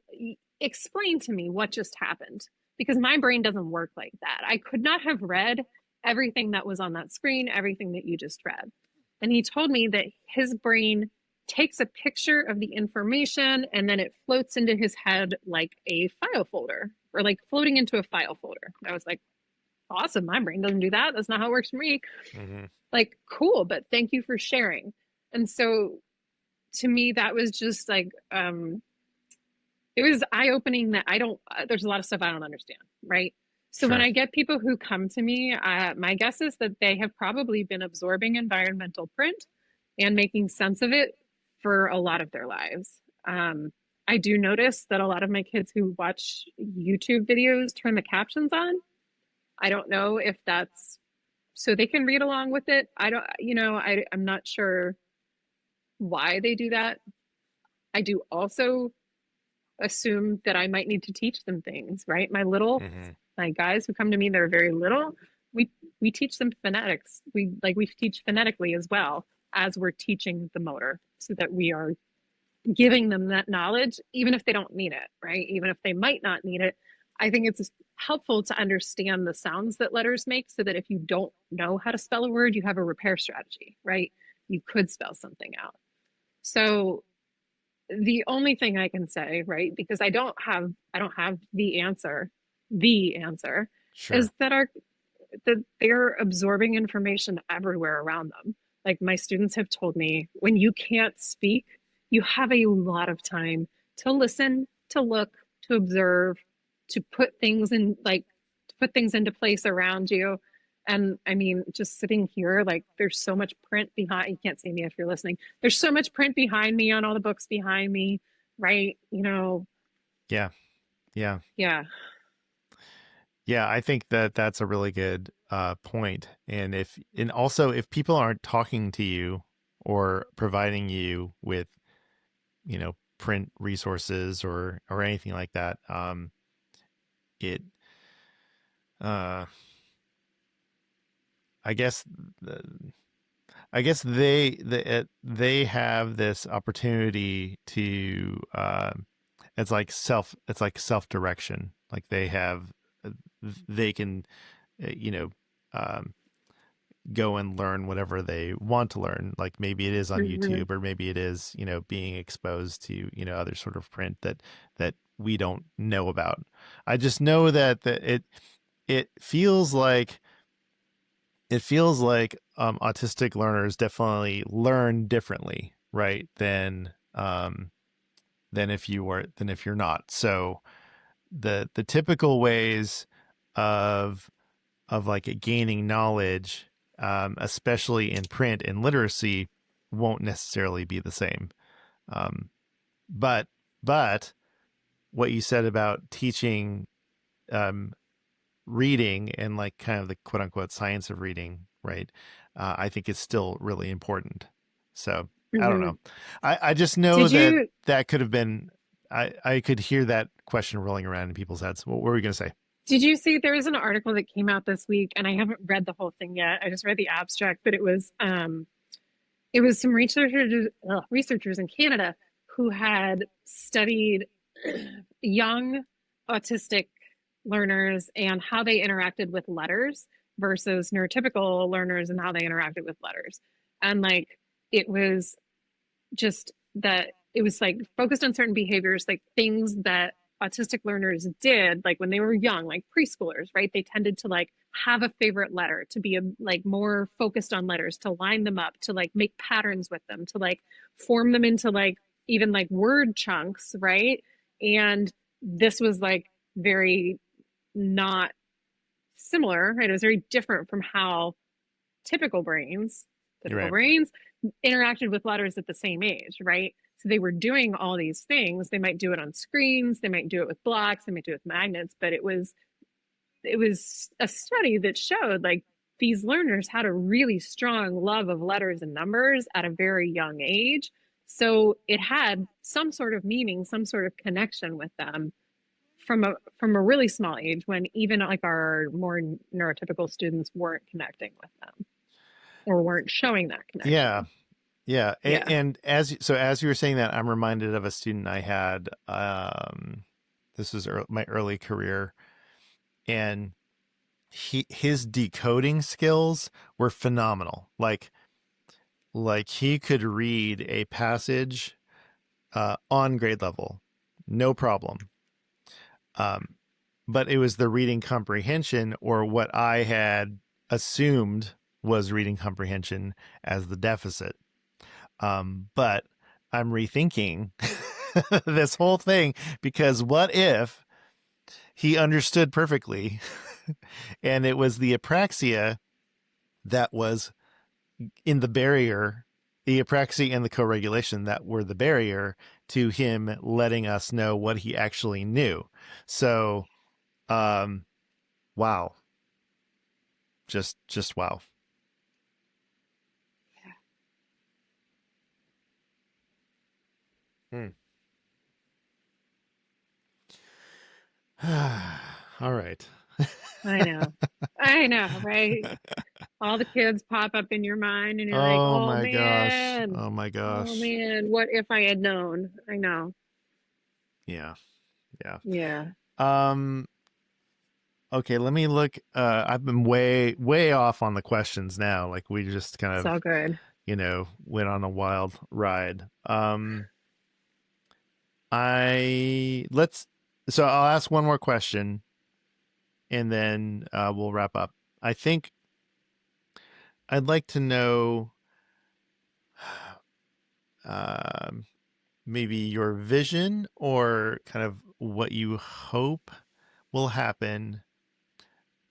explain to me what just happened because my brain doesn't work like that. I could not have read everything that was on that screen, everything that you just read. And he told me that his brain takes a picture of the information and then it floats into his head like a file folder or like floating into a file folder. I was like, awesome. My brain doesn't do that. That's not how it works for me.
Mm-hmm.
Like, cool, but thank you for sharing. And so to me, that was just like, it was eye opening that I don't, there's a lot of stuff I don't understand, right? So when
Sure.
I get people who come to me, my guess is that they have probably been absorbing environmental print and making sense of it for a lot of their lives. I do notice that a lot of my kids who watch YouTube videos turn the captions on. I don't know if that's so they can read along with it. I don't, I'm not sure why they do that. I do also assume that I might need to teach them things, right?
Mm-hmm.
My guys who come to me, they're very little. We we teach them phonetics. We teach phonetically as well as we're teaching the motor, so that we are giving them that knowledge, even if they don't need it, right? Even if they might not need it. I think it's helpful to understand the sounds that letters make so that if you don't know how to spell a word, you have a repair strategy, right? You could spell something out. So the only thing I can say, right, because I don't have the answer is
Sure.
that they're absorbing information everywhere around them. Like my students have told me, when you can't speak, you have a lot of time to listen, to look, to observe, to put things in like to put things into place around you. And I mean, just sitting here, like there's so much print behind, you can't see me if you're listening. There's so much print behind me on all the books behind me, right?
Yeah. Yeah.
Yeah.
Yeah. I think that that's a really good point. And also if people aren't talking to you or providing you with, print resources or anything like that, it, uh, I guess, I guess they have this opportunity to it's like self direction. Like they can you know um, go and learn whatever they want to learn. Like maybe it is on
Mm-hmm.
YouTube or maybe it is being exposed to other sort of print that we don't know about. I just know that it feels like autistic learners definitely learn differently, right? Than if you're not. So the typical ways of like gaining knowledge, especially in print and literacy, won't necessarily be the same. Um, but but what you said about teaching um, reading and like kind of the quote unquote science of reading, right? I think it's still really important. So I don't
Mm-hmm.
know. I just know
Did
that
you
that could have been. I could hear that question rolling around in people's heads. What were we going to say?
Did you see there was an article that came out this week, and I haven't read the whole thing yet. I just read the abstract, but it was some researchers in Canada who had studied young autistic learners and how they interacted with letters versus neurotypical learners and how they interacted with letters. And like it was just that it was like focused on certain behaviors, like things that autistic learners did, like when they were young, like preschoolers, right? They tended to like have a favorite letter, to be like more focused on letters, to line them up, to like make patterns with them, to like form them into like even like word chunks, right? And this was like very not similar, right? It was very different from how typical brains,
You're
typical
right.
brains interacted with letters at the same age, right? So they were doing all these things. They might do it on screens, they might do it with blocks, they might do it with magnets, but it was a study that showed like these learners had a really strong love of letters and numbers at a very young age. So it had some sort of meaning, some sort of connection with them from a really small age when even like our more neurotypical students weren't connecting with them or weren't showing that
Yeah.
connection.
Yeah.
Yeah.
And as you were saying that, I'm reminded of a student I had. This was my early career, and his decoding skills were phenomenal. Like he could read a passage on grade level, no problem. Um, but it was the reading comprehension, or what I had assumed was reading comprehension, as the deficit. But I'm rethinking this whole thing, because what if he understood perfectly and it was the apraxia that was in the barrier, the apraxia and the co-regulation that were the barrier to him letting us know what he actually knew. So, um, wow, just wow. Hmm. All right.
I know. I know, right? All the kids pop up in your mind and you're like,
Oh my gosh. Oh my
oh
gosh.
man, what if I had known? I know.
Yeah. Yeah.
Yeah,
Um, okay, let me look. I've been way off on the questions now. Like we just kind
it's
of,
all good.
went on a wild ride. I let's so I'll ask one more question, and then we'll wrap up. I think I'd like to know, um, maybe your vision, or kind of what you hope will happen.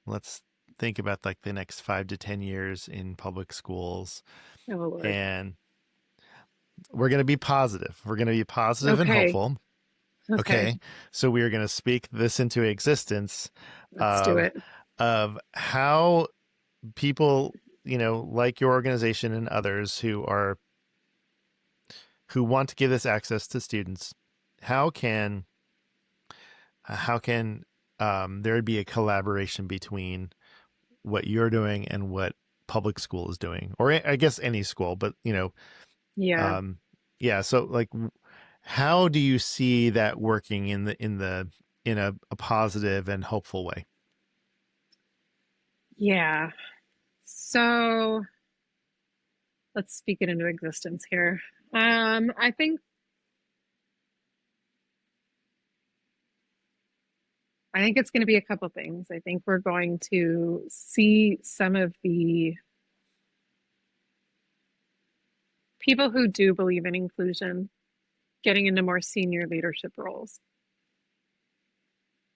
Let's think about like the next 5 to 10 years in public schools,
Oh Lord.
and we're going to be positive. We're going to be positive and
Okay.
hopeful.
Okay.
Okay, so we are going to speak this into existence,
Let's do
of
it.
how people, like your organization and others who want to give this access to students, how can there be a collaboration between what you're doing and what public school is doing, or I guess any school, but
Yeah.
um, yeah. So like, how do you see that working in a positive and hopeful way?
Yeah. So let's speak it into existence here. I think it's going to be a couple things. I think we're going to see some of the people who do believe in inclusion getting into more senior leadership roles.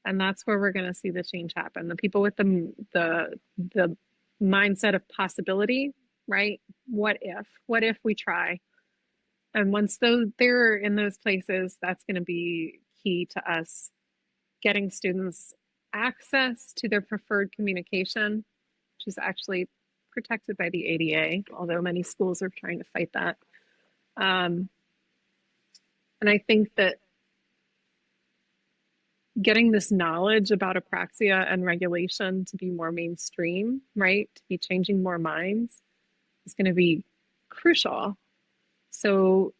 And that's where we're going to see the change happen. The people with the mindset of possibility, right? What if? What if we try? And once they're in those places, that's going to be key to us getting students access to their preferred communication, which is actually protected by the ADA, although many schools are trying to fight that. Um, and I think that getting this knowledge about apraxia and regulation to be more mainstream, right, to be changing more minds, is going to be crucial. So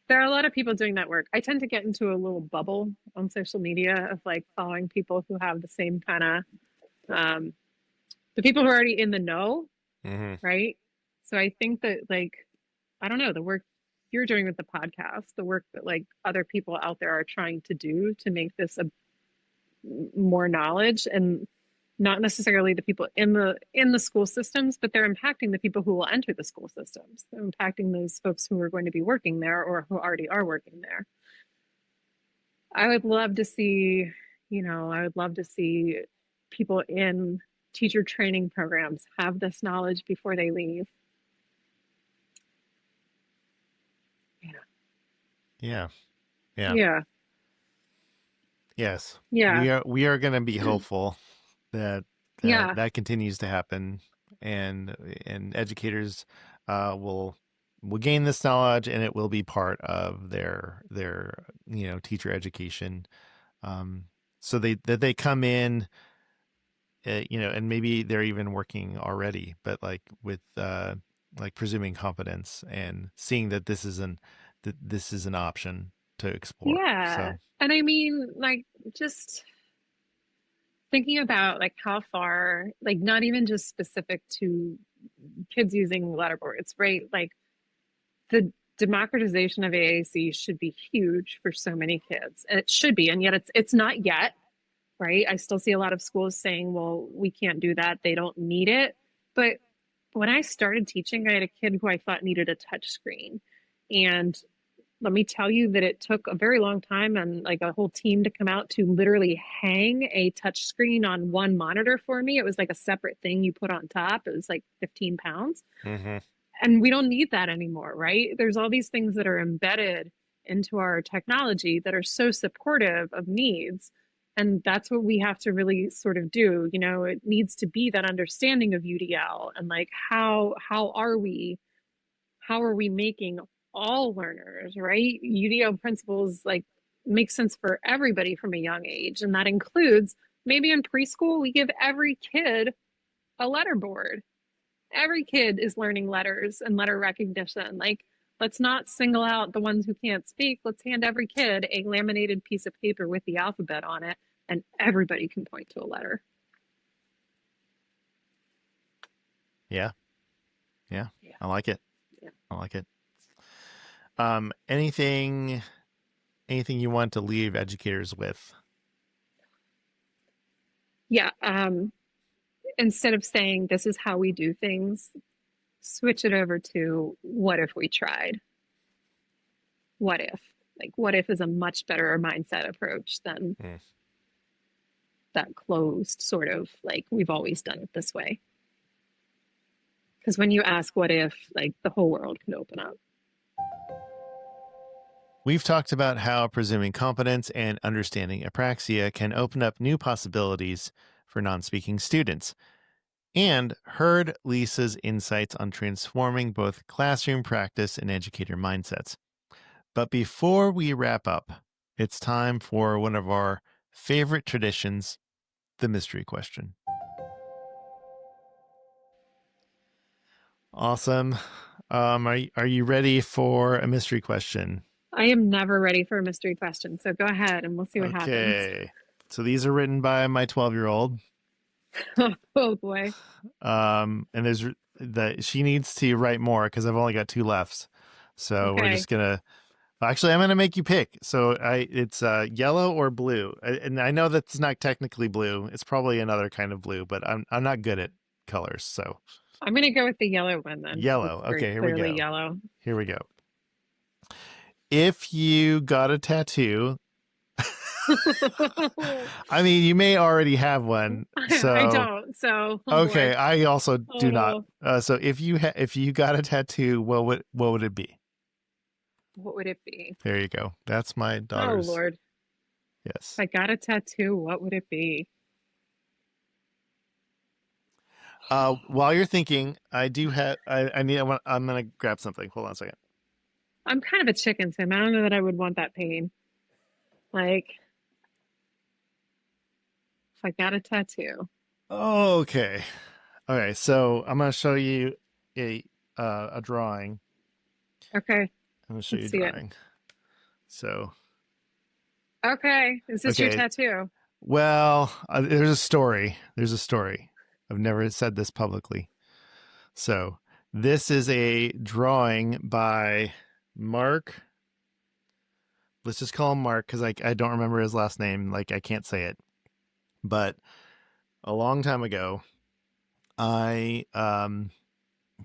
there are a lot of people doing that work. I tend to get into a little bubble on social media of like following people who have the same kind of um, the people who are already in the know,
Mm-hmm.
right? So I think that like I don't know, the work you're doing with the podcast, the work that like other people out there are trying to do to make this a more knowledge, and not necessarily the people in the school systems, but they're impacting the people who will enter the school systems. They're impacting those folks who are going to be working there or who already are working there. I would love to see, I would love to see people in teacher training programs have this knowledge before they leave. Yeah.
Yeah. Yeah.
Yeah.
Yes.
Yeah.
We are going to be hopeful that
Yeah.
that continues to happen, and educators will gain this knowledge, and it will be part of their teacher education, um, so they come in, and maybe they're even working already, but like with like presuming competence and seeing that this is an option to explore.
Yeah.
So
And I mean, like, just thinking about like how far, like, not even just specific to kids using letterboards, right? Like, the democratization of AAC should be huge for so many kids. And it should be, and yet it's not yet, right? I still see a lot of schools saying, well, we can't do that. They don't need it. But when I started teaching, I had a kid who I thought needed a touch screen. And let me tell you that it took a very long time and like a whole team to come out to literally hang a touch screen on one monitor for me. It was like a separate thing you put on top. It was like 15 pounds.
mm-hmm.
And we don't need that anymore, right? There's all these things that are embedded into our technology that are so supportive of needs. And that's what we have to really sort of do. You know, it needs to be that understanding of UDL and like how are we making all learners, right? UDL principles like make sense for everybody from a young age. And that includes maybe in preschool, we give every kid a letter board. Every kid is learning letters and letter recognition. Like, let's not single out the ones who can't speak. Let's hand every kid a laminated piece of paper with the alphabet on it, and everybody can point to a letter.
Yeah. Yeah.
Yeah.
I like it.
Yeah.
I like it. Anything you want to leave educators with?
Yeah. Instead of saying this is how we do things, switch it over to what if we tried? What if? Like, what if is a much better mindset approach than that closed sort of like we've always done it this way. Because when you ask what if, like the whole world can open up.
We've talked about how presuming competence and understanding apraxia can open up new possibilities for non-speaking students, and heard Lisa's insights on transforming both classroom practice and educator mindsets. But before we wrap up, it's time for one of our favorite traditions, the mystery question. Awesome. Are you ready for a mystery question?
I am never ready for a mystery question. So go ahead and we'll see what happens.
Okay. So these are written by my 12-year-old.
Oh boy.
And there's that she needs to write more because I've only got 2 left. So we're just gonna. Actually, I'm gonna make you pick. So it's yellow or blue, and I know that's not technically blue. It's probably another kind of blue, but I'm not good at colors. So
I'm gonna go with the yellow one then.
yellow.
Very
Okay, here we
clearly
go.
yellow.
Here we go. If you got a tattoo, I mean, you may already have one. So
I don't. So
okay,
boy.
I also do not.
Oh.
So if you got a tattoo, what would it be?
What would it be?
There you go. That's my
Oh
daughter's.
Lord.
Yes.
If I got a tattoo, what would it be?
While you're thinking, I do have. I'm gonna grab something. Hold on a second.
I'm kind of a chicken, Tim. I don't know that I would want that pain. Like, if I got a tattoo.
Okay. Okay. So I'm gonna show you a drawing.
Okay.
I'm gonna show you a drawing. So.
Okay. Is this your tattoo?
Well, there's a story. I've never said this publicly. So this is a drawing by Mark. Let's just call him Mark because I don't remember his last name. Like I can't say it. But a long time ago, I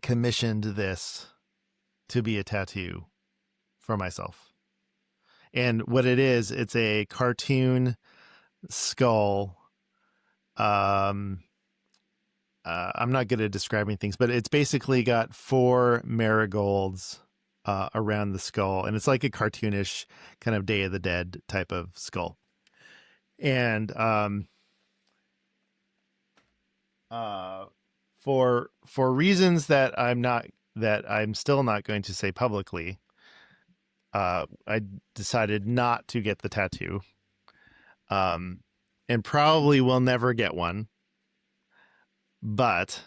commissioned this to be a tattoo for myself. And what it is, it's a cartoon skull. I'm not good at describing things, but it's basically got 4 marigolds around the skull, and it's like a cartoonish kind of Day of the Dead type of skull. And for reasons that I'm still not going to say publicly, I decided not to get the tattoo. And probably will never get one. But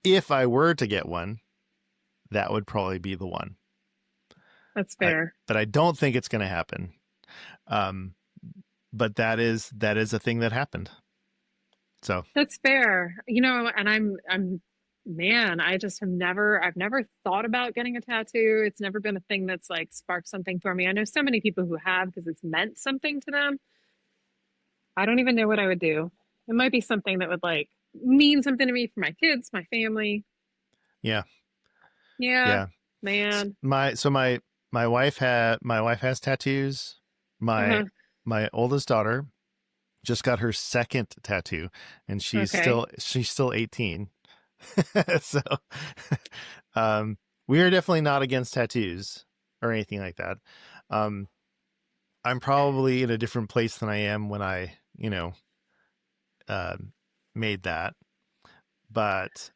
if I were to get one, that would probably be the one.
That's fair.
But I don't think it's going to happen. But that is a thing that happened. So
That's fair. And man, I've never thought about getting a tattoo. It's never been a thing that's like sparked something for me. I know so many people who have because it's meant something to them. I don't even know what I would do. It might be something that would like mean something to me for my kids, my family.
Yeah.
Yeah. Man.
My wife has tattoos. My oldest daughter just got her second tattoo, and she's still 18. So we are definitely not against tattoos or anything like that. I'm probably in a different place than I am when I, made that. But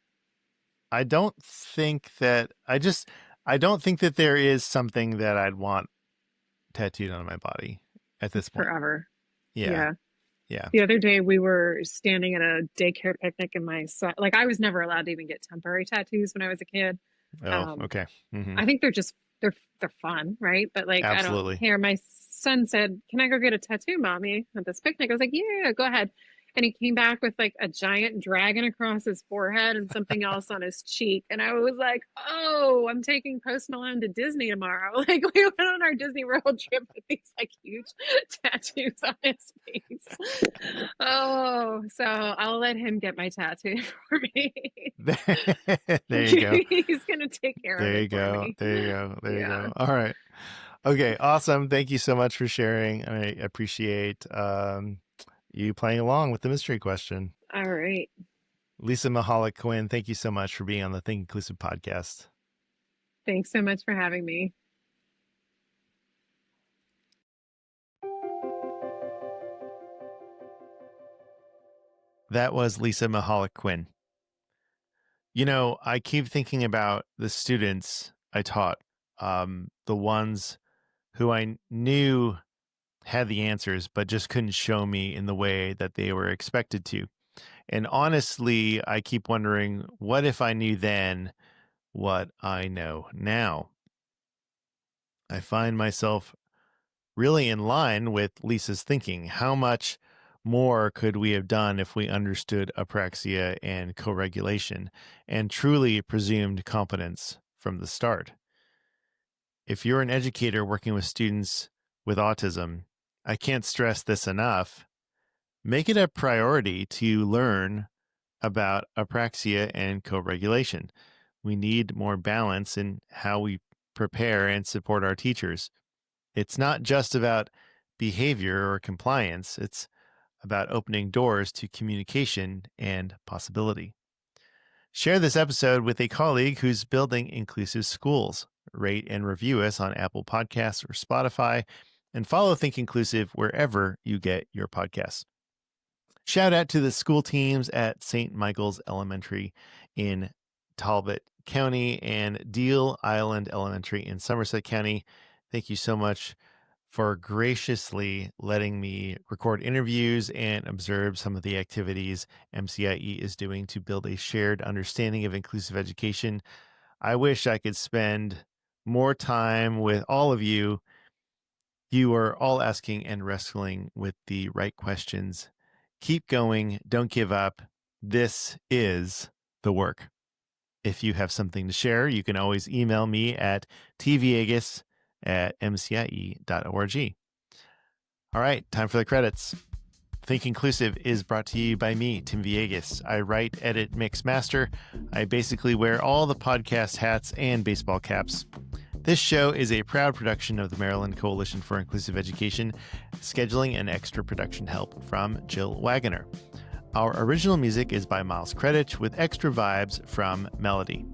I don't think that there is something that I'd want tattooed on my body at this point.
Forever.
Yeah.
The other day we were standing at a daycare picnic and my son, like I was never allowed to even get temporary tattoos when I was a kid.
Oh, okay. Mm-hmm.
I think they're fun, right? But like,
Absolutely.
I don't care. My son said, "Can I go get a tattoo, mommy?" At this picnic. I was like, "Yeah, go ahead." And he came back with like a giant dragon across his forehead and something else on his cheek. And I was like, "Oh, I'm taking Post Malone to Disney tomorrow." Like we went on our Disney World trip with these like huge tattoos on his face. Oh, so I'll let him get my tattoo for me.
There you go.
He's gonna take care of it for me.
There you go. All right. Okay. Awesome. Thank you so much for sharing. I appreciate you playing along with the mystery question.
All right.
Lisa Mihalich Quinn, thank you so much for being on the Think Inclusive podcast.
Thanks so much for having me.
That was Lisa Mihalich Quinn. I keep thinking about the students I taught, the ones who I knew had the answers, but just couldn't show me in the way that they were expected to. And honestly, I keep wondering, what if I knew then what I know now? I find myself really in line with Lisa's thinking. How much more could we have done if we understood apraxia and co-regulation and truly presumed competence from the start? If you're an educator working with students with autism, I can't stress this enough. Make it a priority to learn about apraxia and co-regulation. We need more balance in how we prepare and support our teachers. It's not just about behavior or compliance. It's about opening doors to communication and possibility. Share this episode with a colleague who's building inclusive schools. Rate and review us on Apple Podcasts or Spotify, and follow Think Inclusive wherever you get your podcasts. Shout out to the school teams at St. Michael's Elementary in Talbot County and Deal Island Elementary in Somerset County. Thank you so much for graciously letting me record interviews and observe some of the activities MCIE is doing to build a shared understanding of inclusive education. I wish I could spend more time with all of you. You are all asking and wrestling with the right questions. Keep going. Don't give up. This is the work. If you have something to share, you can always email me at tvagus@mcie.org. All right, time for the credits. Think Inclusive is brought to you by me, Tim Viegas. I write, edit, mix, master. I basically wear all the podcast hats and baseball caps. This show is a proud production of the Maryland Coalition for Inclusive Education, scheduling and extra production help from Jill Wagoner. Our original music is by Miles Credich with extra vibes from Melody.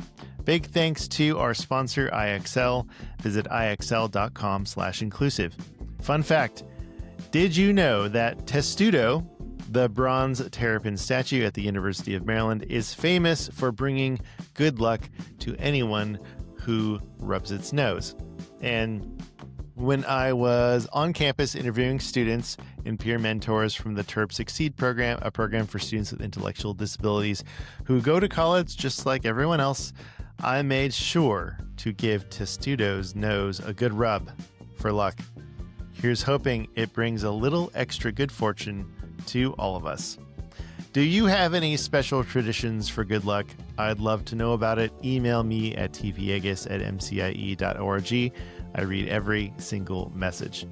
Big thanks to our sponsor, IXL. Visit ixl.com/inclusive. Fun fact, did you know that Testudo, the bronze terrapin statue at the University of Maryland, is famous for bringing good luck to anyone who rubs its nose? And When I was on campus interviewing students and peer mentors from the TERP Succeed program, a program for students with intellectual disabilities who go to college just like everyone else, I made sure to give Testudo's nose a good rub for luck. Here's hoping it brings a little extra good fortune to all of us. Do you have any special traditions for good luck? I'd love to know about it. Email me at tviegas@mcie.org. I read every single message.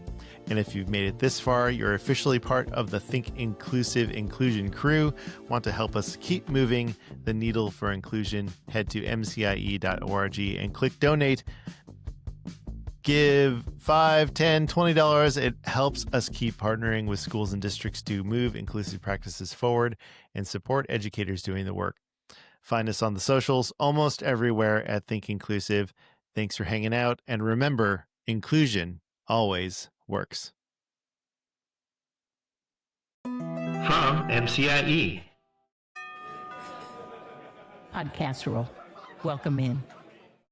And if you've made it this far, you're officially part of the Think Inclusive Inclusion crew. Want to help us keep moving the needle for inclusion? Head to mcie.org and click donate. Give $5, $10, $20. It helps us keep partnering with schools and districts to move inclusive practices forward and support educators doing the work. Find us on the socials almost everywhere at Think Inclusive. Thanks for hanging out. And remember, inclusion always works. From MCIE.
Podcasserole. Welcome in.